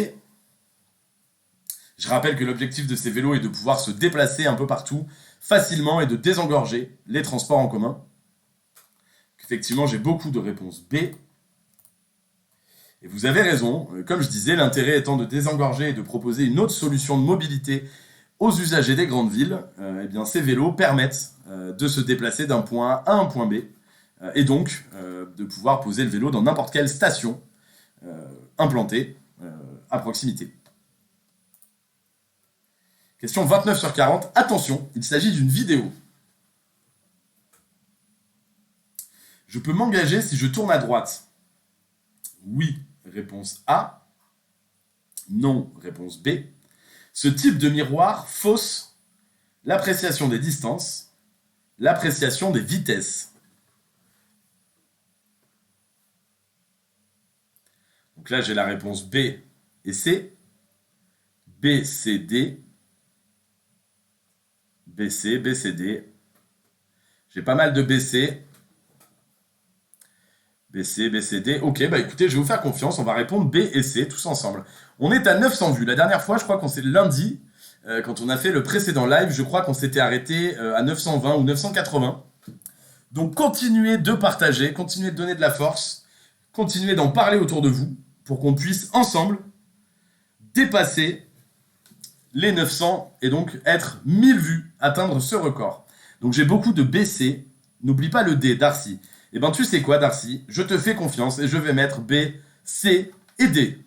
Je rappelle que l'objectif de ces vélos est de pouvoir se déplacer un peu partout facilement et de désengorger les transports en commun. Effectivement, j'ai beaucoup de réponses B. Et vous avez raison, comme je disais, l'intérêt étant de désengorger et de proposer une autre solution de mobilité aux usagers des grandes villes, eh bien, ces vélos permettent de se déplacer d'un point A à un point B, et donc de pouvoir poser le vélo dans n'importe quelle station implantée à proximité. Question 29 sur 40. Attention, il s'agit d'une vidéo. Je peux m'engager si je tourne à droite. Oui, réponse A. Non, réponse B. Ce type de miroir fausse l'appréciation des distances, l'appréciation des vitesses. Donc là, j'ai la réponse B et C. B, C, D. B, C, B, C, D. J'ai pas mal de B, C. B, C, B, C, D. Ok, bah écoutez, je vais vous faire confiance. On va répondre B et C tous ensemble. On est à 900 vues. La dernière fois, je crois qu'on s'est lundi, quand on a fait le précédent live, je crois qu'on s'était arrêté à 920 ou 980. Donc continuez de partager, continuez de donner de la force, continuez d'en parler autour de vous pour qu'on puisse ensemble dépasser les 900 et donc être 1000 vues, atteindre ce record. Donc j'ai beaucoup de BC, n'oublie pas le D, Darcy. Et ben tu sais quoi, Darcy, je te fais confiance et je vais mettre B, C et D.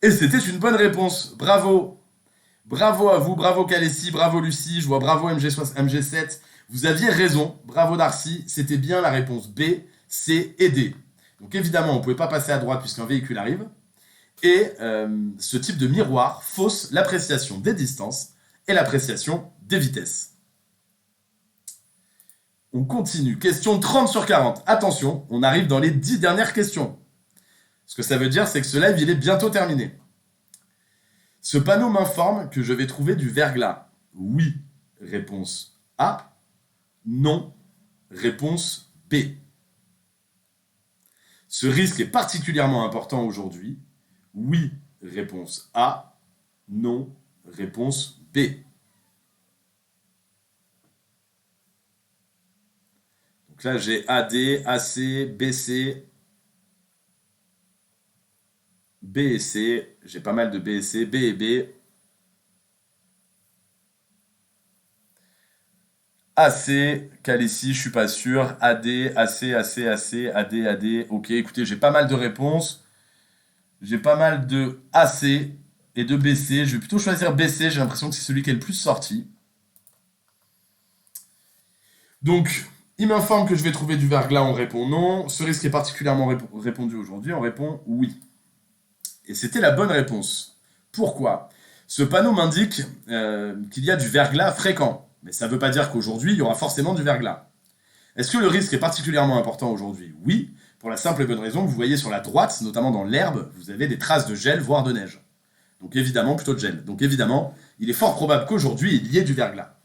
Et c'était une bonne réponse, bravo. Bravo à vous, bravo Kalesi, bravo Lucie, je vois bravo MG7. Vous aviez raison, bravo Darcy, c'était bien la réponse B, C et D. Donc évidemment, on ne pouvait pas passer à droite puisqu'un véhicule arrive. Et ce type de miroir fausse l'appréciation des distances et l'appréciation des vitesses. On continue. Question 30 sur 40. Attention, on arrive dans les 10 dernières questions. Ce que ça veut dire, c'est que ce live, il est bientôt terminé. Ce panneau m'informe que je vais trouver du verglas. Oui, réponse A. Non, réponse B. Ce risque est particulièrement important aujourd'hui. Oui, réponse A. Non, réponse B. Donc là, j'ai AD, AC, BC. B et C. J'ai pas mal de B et C. B et B. AC, Calessi, je suis pas sûr. AD, AC, AC, AC, AD, AD. Ok, écoutez, j'ai pas mal de réponses. J'ai pas mal de AC et de BC. Je vais plutôt choisir BC. J'ai l'impression que c'est celui qui est le plus sorti. Donc, il m'informe que je vais trouver du verglas. On répond non. Ce risque est particulièrement répondu aujourd'hui. On répond oui. Et c'était la bonne réponse. Pourquoi? Ce panneau m'indique qu'il y a du verglas fréquent. Mais ça ne veut pas dire qu'aujourd'hui, il y aura forcément du verglas. Est-ce que le risque est particulièrement important aujourd'hui? Oui, pour la simple et bonne raison que vous voyez sur la droite, notamment dans l'herbe, vous avez des traces de gel, voire de neige. Donc évidemment, plutôt de gel. Donc évidemment, il est fort probable qu'aujourd'hui, il y ait du verglas.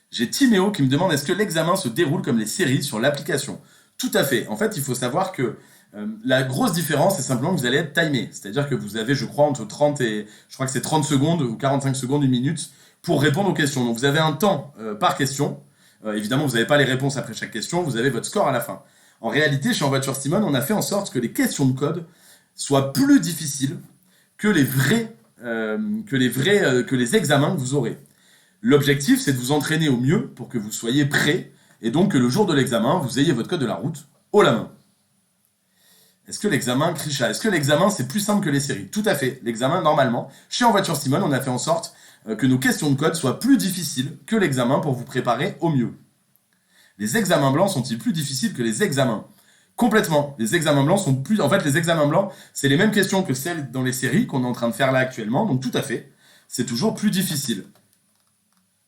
J'ai Timéo qui me demande est-ce que l'examen se déroule comme les séries sur l'application? Tout à fait. En fait, il faut savoir que la grosse différence, c'est simplement que vous allez être timé. C'est-à-dire que vous avez, je crois, entre 30 et... Je crois que c'est 30 secondes ou 45 secondes, une minute, pour répondre aux questions. Donc vous avez un temps par question. Évidemment, vous n'avez pas les réponses après chaque question. Vous avez votre score à la fin. En réalité, chez En Voiture Simone, on a fait en sorte que les questions de code soient plus difficiles que que les examens que vous aurez. L'objectif, c'est de vous entraîner au mieux pour que vous soyez prêt et donc que le jour de l'examen, vous ayez votre code de la route haut la main. Est-ce que l'examen, Krisha, est-ce que l'examen c'est plus simple que les séries? Tout à fait. L'examen, normalement, chez En Voiture Simone, on a fait en sorte que nos questions de code soient plus difficiles que l'examen pour vous préparer au mieux. Les examens blancs sont-ils plus difficiles que les examens? Complètement. Les examens blancs sont plus. En fait, les examens blancs, c'est les mêmes questions que celles dans les séries qu'on est en train de faire là actuellement, donc tout à fait. C'est toujours plus difficile.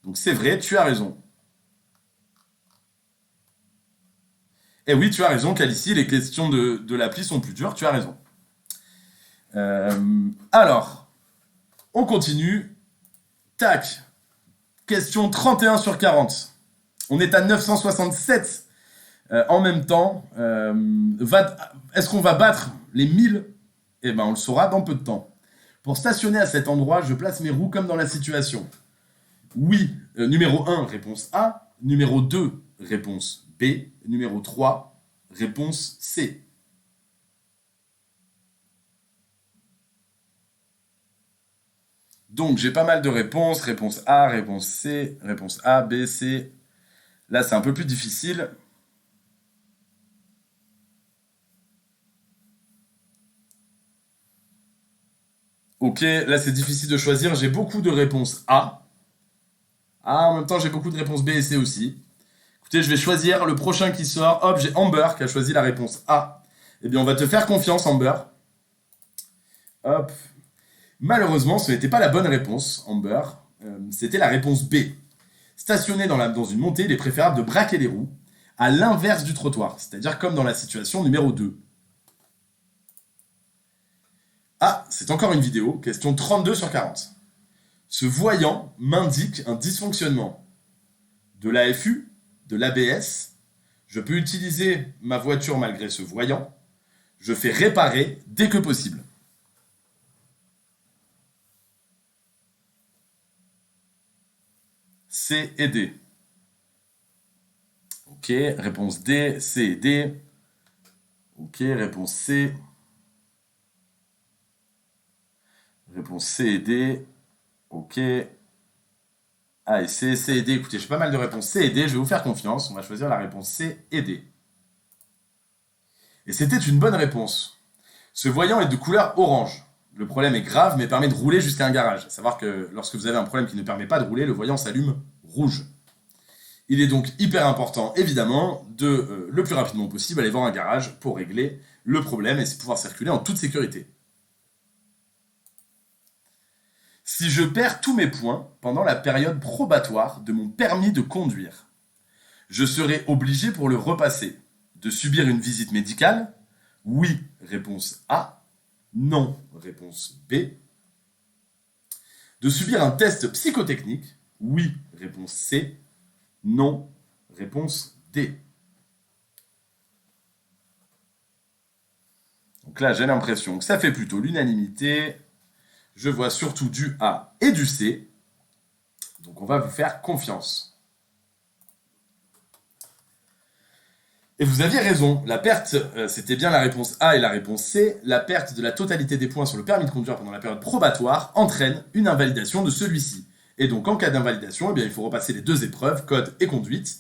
Donc c'est vrai, tu as raison. Et oui, tu as raison, qu'ici, les questions de l'appli sont plus dures, tu as raison. Alors, on continue. Tac. Question 31 sur 40. On est à 967 en même temps. Est-ce qu'on va battre les 1000? Eh ben, on le saura dans peu de temps. Pour stationner à cet endroit, je place mes roues comme dans la situation. Oui, numéro 1, réponse A. Numéro 2, réponse B. Numéro 3, réponse C. Donc j'ai pas mal de réponses. Réponse A, réponse C, réponse A, B, C. Là c'est un peu plus difficile. Ok, là c'est difficile de choisir. J'ai beaucoup de réponses A. Ah, en même temps j'ai beaucoup de réponses B et C aussi. Écoutez, je vais choisir le prochain qui sort. Hop, j'ai Amber qui a choisi la réponse A. Eh bien, on va te faire confiance, Amber. Hop. Malheureusement, ce n'était pas la bonne réponse, Amber. C'était la réponse B. Stationner dans une montée, il est préférable de braquer les roues à l'inverse du trottoir, c'est-à-dire comme dans la situation numéro 2. Ah, c'est encore une vidéo, question 32 sur 40. Ce voyant m'indique un dysfonctionnement de l'AFU, de l'ABS. Je peux utiliser ma voiture malgré ce voyant. Je fais réparer dès que possible. C et D. Ok, réponse D, C et D. Ok, réponse C. Réponse C et D. Ok. A et C, C et D. Écoutez, j'ai pas mal de réponses C et D. Je vais vous faire confiance. On va choisir la réponse C et D. Et c'était une bonne réponse. Ce voyant est de couleur orange. Le problème est grave, mais permet de rouler jusqu'à un garage. À savoir que lorsque vous avez un problème qui ne permet pas de rouler, le voyant s'allume rouge. Il est donc hyper important, évidemment, de le plus rapidement possible aller voir un garage pour régler le problème et pouvoir circuler en toute sécurité. Si je perds tous mes points pendant la période probatoire de mon permis de conduire, je serai obligé pour le repasser de subir une visite médicale? Oui, réponse A. Non, réponse B. De subir un test psychotechnique? Oui, réponse C. Non, réponse D. Donc là, j'ai l'impression que ça fait plutôt l'unanimité. Je vois surtout du A et du C. Donc on va vous faire confiance. Et vous aviez raison, la perte, c'était bien la réponse A et la réponse C, la perte de la totalité des points sur le permis de conduire pendant la période probatoire entraîne une invalidation de celui-ci. Et donc en cas d'invalidation, eh bien, il faut repasser les 2 épreuves, code et conduite,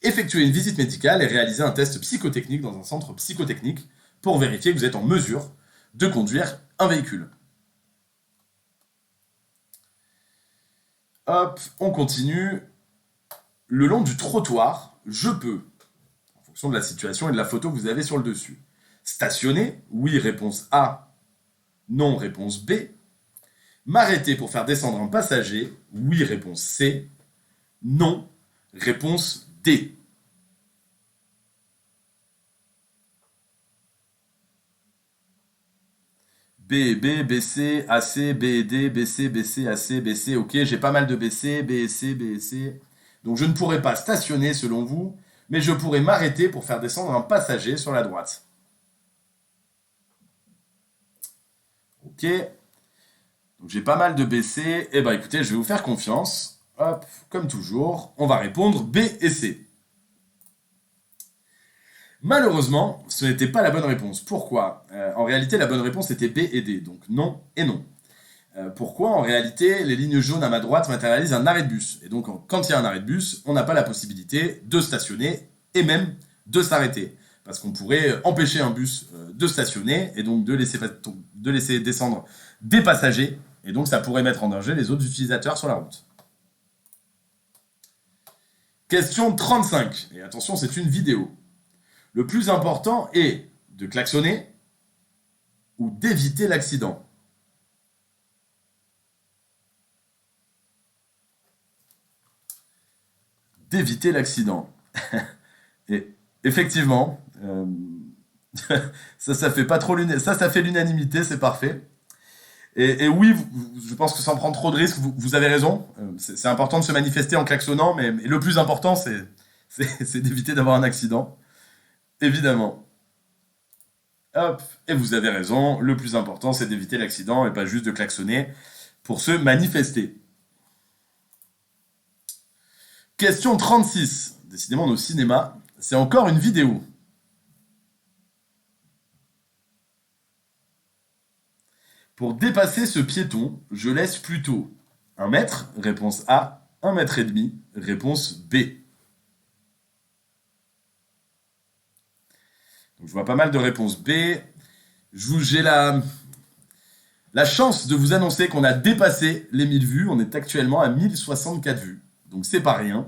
effectuer une visite médicale et réaliser un test psychotechnique dans un centre psychotechnique pour vérifier que vous êtes en mesure de conduire un véhicule. Hop, on continue. Le long du trottoir, je peux, en fonction de la situation et de la photo que vous avez sur le dessus, stationner, oui, réponse A, non, réponse B. M'arrêter pour faire descendre un passager, oui, réponse C, non, réponse D. B, B, BC, AC, B et D, BC, BC, AC, BC. Ok, j'ai pas mal de BC, B et C, B et C. Donc je ne pourrais pas stationner selon vous, mais je pourrais m'arrêter pour faire descendre un passager sur la droite. Ok. Donc j'ai pas mal de BC. Eh ben écoutez, je vais vous faire confiance. Hop, comme toujours, on va répondre B et C. Malheureusement, ce n'était pas la bonne réponse. Pourquoi En réalité, la bonne réponse était B et D, donc non et non. Pourquoi En réalité, les lignes jaunes à ma droite matérialisent un arrêt de bus. Et donc, quand il y a un arrêt de bus, on n'a pas la possibilité de stationner et même de s'arrêter. Parce qu'on pourrait empêcher un bus de stationner et donc de laisser descendre des passagers. Et donc, ça pourrait mettre en danger les autres utilisateurs sur la route. Question 35. Et attention, c'est une vidéo. Le plus important est de klaxonner ou d'éviter l'accident. D'éviter l'accident. Et effectivement, ça fait pas trop ça fait l'unanimité, c'est parfait. Et oui, je pense que sans prendre trop de risques, vous avez raison. C'est important de se manifester en klaxonnant, mais le plus important, c'est d'éviter d'avoir un accident. Évidemment. Hop, et vous avez raison, le plus important c'est d'éviter l'accident et pas juste de klaxonner pour se manifester. Question 36. Décidément, nos cinémas, c'est encore une vidéo. Pour dépasser ce piéton, je laisse plutôt 1 mètre, réponse A, 1 mètre et demi, réponse B. Donc, je vois pas mal de réponses B. J'ai la chance de vous annoncer qu'on a dépassé les 1000 vues. On est actuellement à 1064 vues. Donc c'est pas rien.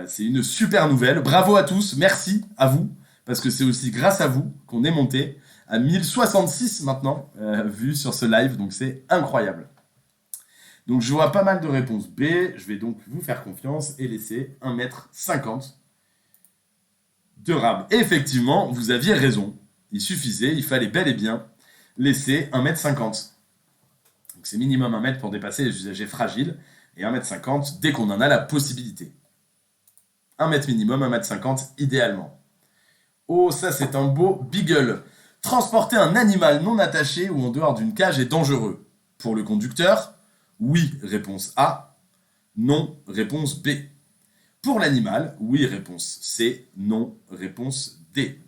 C'est une super nouvelle. Bravo à tous. Merci à vous. Parce que c'est aussi grâce à vous qu'on est monté à 1066 maintenant vues sur ce live. Donc c'est incroyable. Donc je vois pas mal de réponses B. Je vais donc vous faire confiance et laisser 1m50 de rame. Et effectivement, vous aviez raison. Il fallait bel et bien laisser 1m50. Donc c'est minimum 1 mètre pour dépasser les usagers fragiles et 1m50 dès qu'on en a la possibilité. 1 mètre minimum, 1m50 idéalement. Oh, ça c'est un beau beagle. Transporter un animal non attaché ou en dehors d'une cage est dangereux. Pour le conducteur, oui, réponse A. Non, réponse B. Pour l'animal, oui, réponse C. Non, réponse D.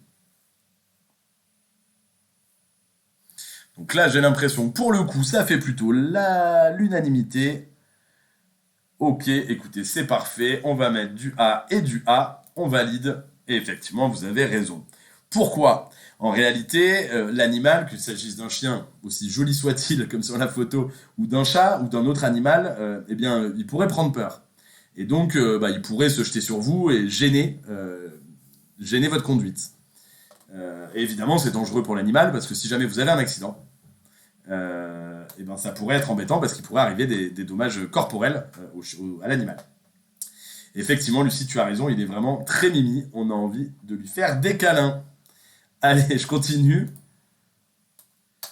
Donc là, j'ai l'impression que pour le coup, ça fait plutôt l'unanimité. Ok, écoutez, c'est parfait. On va mettre du A et du A. On valide. Et effectivement, vous avez raison. Pourquoi ? En réalité, l'animal, qu'il s'agisse d'un chien, aussi joli soit-il, comme sur la photo, ou d'un chat, ou d'un autre animal, eh bien, il pourrait prendre peur. Et donc, il pourrait se jeter sur vous et gêner votre conduite. Et évidemment, c'est dangereux pour l'animal, parce que si jamais vous avez un accident, ça pourrait être embêtant, parce qu'il pourrait arriver des dommages corporels à l'animal. Effectivement, Lucie, tu as raison, il est vraiment très mimi. On a envie de lui faire des câlins. Allez, je continue.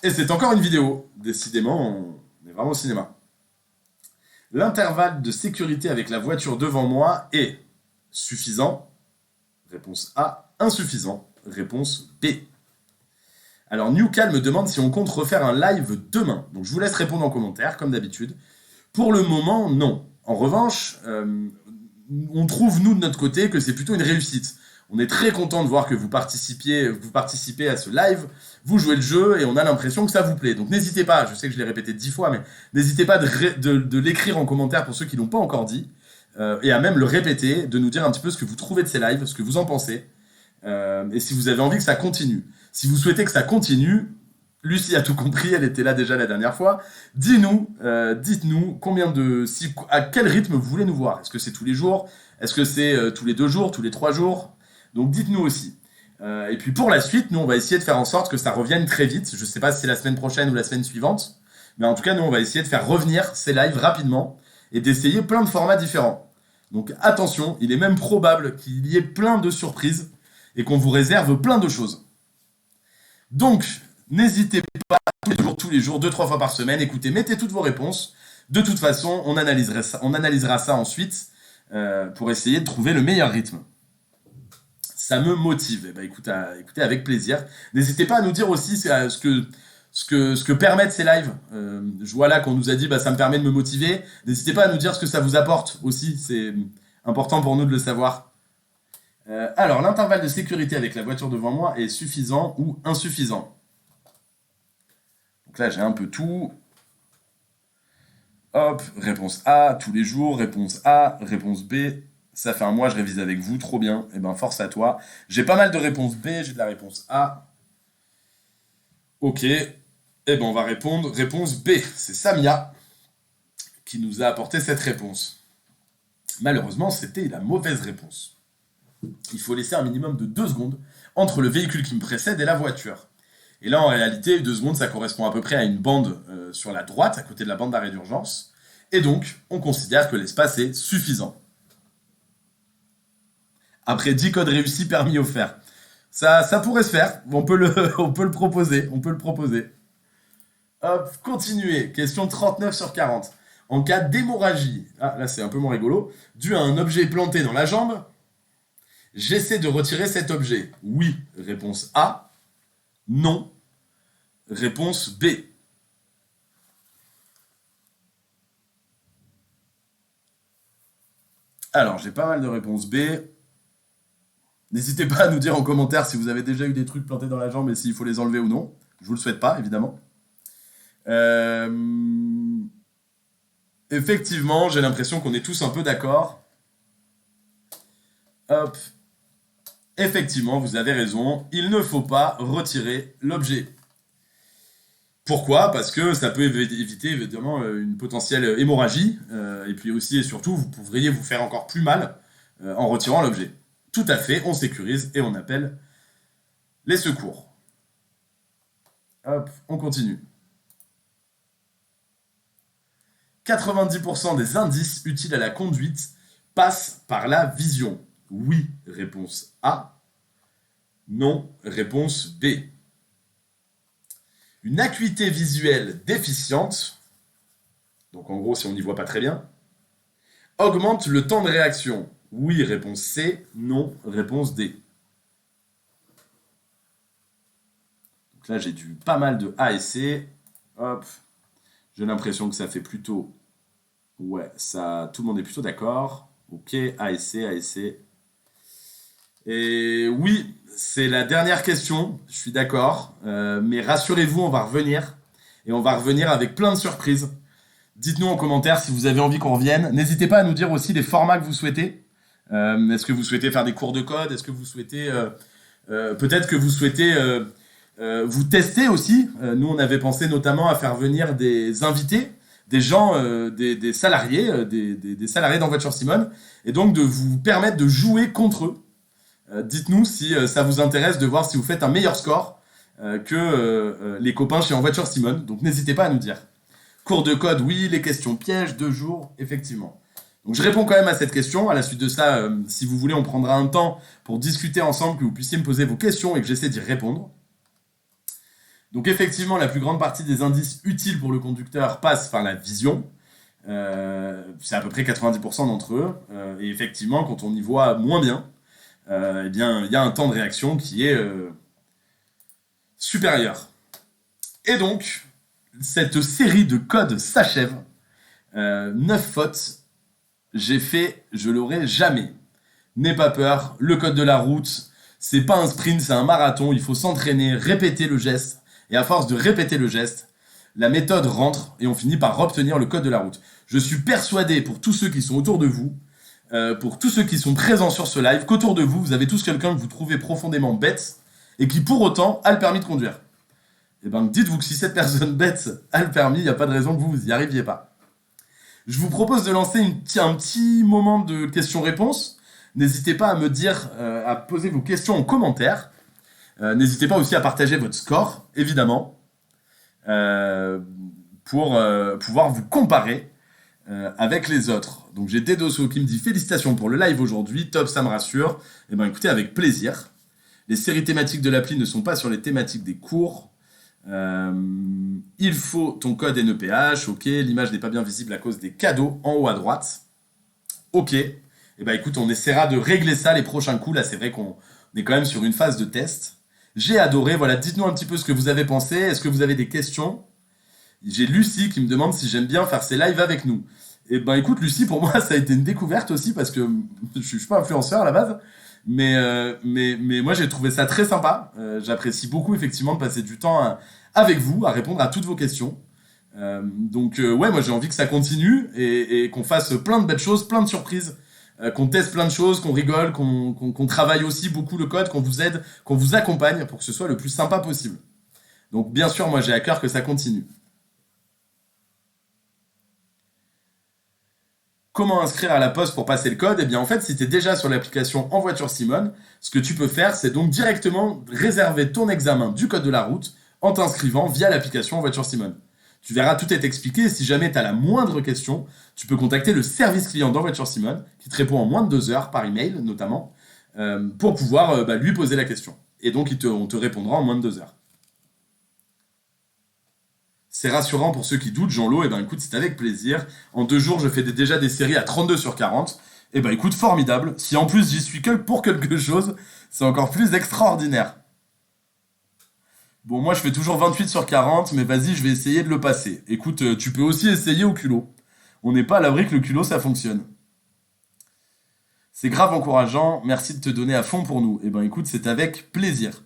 Et c'est encore une vidéo. Décidément, on est vraiment au cinéma. L'intervalle de sécurité avec la voiture devant moi est suffisant. Réponse A. Insuffisant. Réponse B. Alors, Newcal me demande si on compte refaire un live demain. Donc, je vous laisse répondre en commentaire, comme d'habitude. Pour le moment, non. En revanche, on trouve, nous, de notre côté, que c'est plutôt une réussite. On est très content de voir que vous participez à ce live, vous jouez le jeu et on a l'impression que ça vous plaît. Donc n'hésitez pas, je sais que je l'ai répété 10 fois, mais n'hésitez pas de l'écrire en commentaire pour ceux qui ne l'ont pas encore dit, et à même le répéter, de nous dire un petit peu ce que vous trouvez de ces lives, ce que vous en pensez, et si vous avez envie que ça continue. Si vous souhaitez que ça continue, Lucie a tout compris, elle était là déjà la dernière fois. Dites-nous à quel rythme vous voulez nous voir. Est-ce que c'est tous les jours? Est-ce que c'est tous les 2 jours, tous les 3 jours? Donc dites-nous aussi. Et puis pour la suite, nous on va essayer de faire en sorte que ça revienne très vite. Je sais pas si c'est la semaine prochaine ou la semaine suivante, mais en tout cas nous on va essayer de faire revenir ces lives rapidement et d'essayer plein de formats différents. Donc attention, il est même probable qu'il y ait plein de surprises et qu'on vous réserve plein de choses. Donc, n'hésitez pas, tous les jours, 2-3 fois par semaine, écoutez, mettez toutes vos réponses. De toute façon, on analysera ça ensuite pour essayer de trouver le meilleur rythme. Ça me motive. Eh ben, écoutez avec plaisir. N'hésitez pas à nous dire aussi ce que permettent ces lives. Je vois là qu'on nous a dit ça me permet de me motiver. N'hésitez pas à nous dire ce que ça vous apporte aussi. C'est important pour nous de le savoir. Alors, l'intervalle de sécurité avec la voiture devant moi est suffisant ou insuffisant? Donc là, j'ai un peu tout. Hop, réponse A, tous les jours, réponse A, réponse B. Ça fait un mois, je révise avec vous, trop bien. Eh ben, force à toi. J'ai pas mal de réponses B, j'ai de la réponse A. Ok. Eh ben, on va répondre réponse B. C'est Samia qui nous a apporté cette réponse. Malheureusement, c'était la mauvaise réponse. Il faut laisser un minimum de 2 secondes entre le véhicule qui me précède et la voiture. Et là, en réalité, 2 secondes, ça correspond à peu près à une bande sur la droite, à côté de la bande d'arrêt d'urgence. Et donc, on considère que l'espace est suffisant. Après 10 codes réussis, permis offerts. Ça pourrait se faire, on peut le proposer. Hop, continuez. Question 39 sur 40. En cas d'hémorragie, là c'est un peu moins rigolo, dû à un objet planté dans la jambe, j'essaie de retirer cet objet. Oui, réponse A. Non, réponse B. Alors, j'ai pas mal de réponses B. N'hésitez pas à nous dire en commentaire si vous avez déjà eu des trucs plantés dans la jambe et s'il faut les enlever ou non. Je vous le souhaite pas, évidemment. Effectivement, j'ai l'impression qu'on est tous un peu d'accord. Hop. Effectivement, vous avez raison. Il ne faut pas retirer l'objet. Pourquoi? Parce que ça peut éviter évidemment une potentielle hémorragie. Et puis aussi et surtout, vous pourriez vous faire encore plus mal en retirant l'objet. Tout à fait, on sécurise et on appelle les secours. Hop, on continue. 90% des indices utiles à la conduite passent par la vision. Oui, réponse A. Non, réponse B. Une acuité visuelle déficiente, donc en gros si on n'y voit pas très bien, augmente le temps de réaction. Oui, réponse C. Non, réponse D. Donc là j'ai pas mal de A et C. Hop. J'ai l'impression que ça fait plutôt... Ouais, ça, tout le monde est plutôt d'accord. Ok, A et C, A et C. Et oui, c'est la dernière question, je suis d'accord. Mais rassurez-vous, on va revenir. Et on va revenir avec plein de surprises. Dites-nous en commentaire si vous avez envie qu'on revienne. N'hésitez pas à nous dire aussi les formats que vous souhaitez. Est-ce que vous souhaitez faire des cours de code? Est-ce que vous souhaitez... peut-être que vous souhaitez... vous tester aussi. Nous, on avait pensé notamment à faire venir des invités, des gens, des salariés, des salariés dans Voiture Simone, et donc de vous permettre de jouer contre eux. Dites-nous si ça vous intéresse de voir si vous faites un meilleur score que les copains chez En Voiture Simone. Donc n'hésitez pas à nous dire. Cours de code, oui. Les questions pièges, 2 jours, effectivement. Donc je réponds quand même à cette question. À la suite de ça, si vous voulez, on prendra un temps pour discuter ensemble, que vous puissiez me poser vos questions et que j'essaie d'y répondre. Donc effectivement, la plus grande partie des indices utiles pour le conducteur passe par la vision. C'est à peu près 90% d'entre eux. Et effectivement, quand on y voit moins bien, eh bien, il y a un temps de réaction qui est supérieur. Et donc, cette série de codes s'achève. 9 fautes. J'ai fait, je l'aurai jamais. N'aie pas peur, le code de la route, c'est pas un sprint, c'est un marathon, il faut s'entraîner, répéter le geste. Et à force de répéter le geste, la méthode rentre et on finit par obtenir le code de la route. Je suis persuadé, pour tous ceux qui sont autour de vous, pour tous ceux qui sont présents sur ce live, qu'autour de vous, vous avez tous quelqu'un que vous trouvez profondément bête et qui pour autant a le permis de conduire. Et ben dites-vous que si cette personne bête a le permis, il n'y a pas de raison que vous n'y arriviez pas. Je vous propose de lancer un petit moment de questions-réponses. N'hésitez pas à me dire, à poser vos questions en commentaire. N'hésitez pas aussi à partager votre score, évidemment, pour pouvoir vous comparer avec les autres. Donc j'ai Dedoso qui me dit félicitations pour le live aujourd'hui, top, ça me rassure. Et ben écoutez, avec plaisir. Les séries thématiques de l'appli ne sont pas sur les thématiques des cours. Il faut ton code NEPH, ok. L'image n'est pas bien visible à cause des cadeaux en haut à droite. Ok. Et ben écoute, on essaiera de régler ça les prochains coups. Là, c'est vrai qu'on est quand même sur une phase de test. J'ai adoré. Voilà, dites-nous un petit peu ce que vous avez pensé. Est-ce que vous avez des questions? J'ai Lucie qui me demande si j'aime bien faire ces lives avec nous. Et ben écoute, Lucie, pour moi, ça a été une découverte aussi parce que je suis pas influenceur à la base. Mais moi, j'ai trouvé ça très sympa. J'apprécie beaucoup, effectivement, de passer du temps avec vous, à répondre à toutes vos questions. Donc, ouais, moi, j'ai envie que ça continue et qu'on fasse plein de belles choses, plein de surprises, qu'on teste plein de choses, qu'on rigole, qu'on travaille aussi beaucoup le code, qu'on vous aide, qu'on vous accompagne pour que ce soit le plus sympa possible. Donc, bien sûr, moi, j'ai à cœur que ça continue. Comment inscrire à la poste pour passer le code? Eh bien, en fait, si tu es déjà sur l'application En Voiture Simone, ce que tu peux faire, c'est donc directement réserver ton examen du code de la route en t'inscrivant via l'application En Voiture Simone. Tu verras, tout est expliqué. Si jamais tu as la moindre question, tu peux contacter le service client d'En Voiture Simone, qui te répond en moins de 2 heures, par email notamment, pour pouvoir lui poser la question. Et donc, on te répondra en moins de 2 heures. C'est rassurant pour ceux qui doutent, Jean-Lo, et ben écoute, c'est avec plaisir. En 2 jours, je fais déjà des séries à 32 sur 40. Et ben écoute, formidable. Si en plus j'y suis que pour quelque chose, c'est encore plus extraordinaire. Bon, moi je fais toujours 28 sur 40, mais vas-y, je vais essayer de le passer. Écoute, tu peux aussi essayer au culot. On n'est pas à l'abri que le culot, ça fonctionne. C'est grave encourageant, merci de te donner à fond pour nous. Et ben écoute, c'est avec plaisir.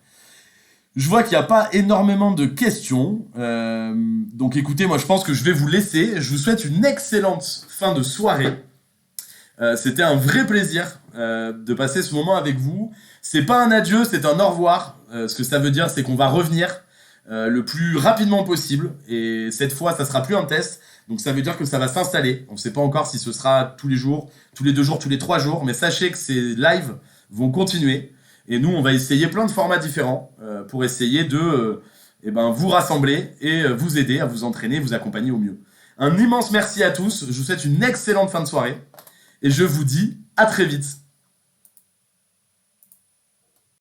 Je vois qu'il n'y a pas énormément de questions. Donc écoutez, moi je pense que je vais vous laisser. Je vous souhaite une excellente fin de soirée. C'était un vrai plaisir de passer ce moment avec vous. C'est pas un adieu, c'est un au revoir. Ce que ça veut dire, c'est qu'on va revenir le plus rapidement possible. Et cette fois, ça sera plus un test. Donc ça veut dire que ça va s'installer. On ne sait pas encore si ce sera tous les jours, tous les 2 jours, tous les 3 jours. Mais sachez que ces lives vont continuer. Et nous, on va essayer plein de formats différents pour essayer de vous rassembler et vous aider à vous entraîner, vous accompagner au mieux. Un immense merci à tous. Je vous souhaite une excellente fin de soirée. Et je vous dis à très vite.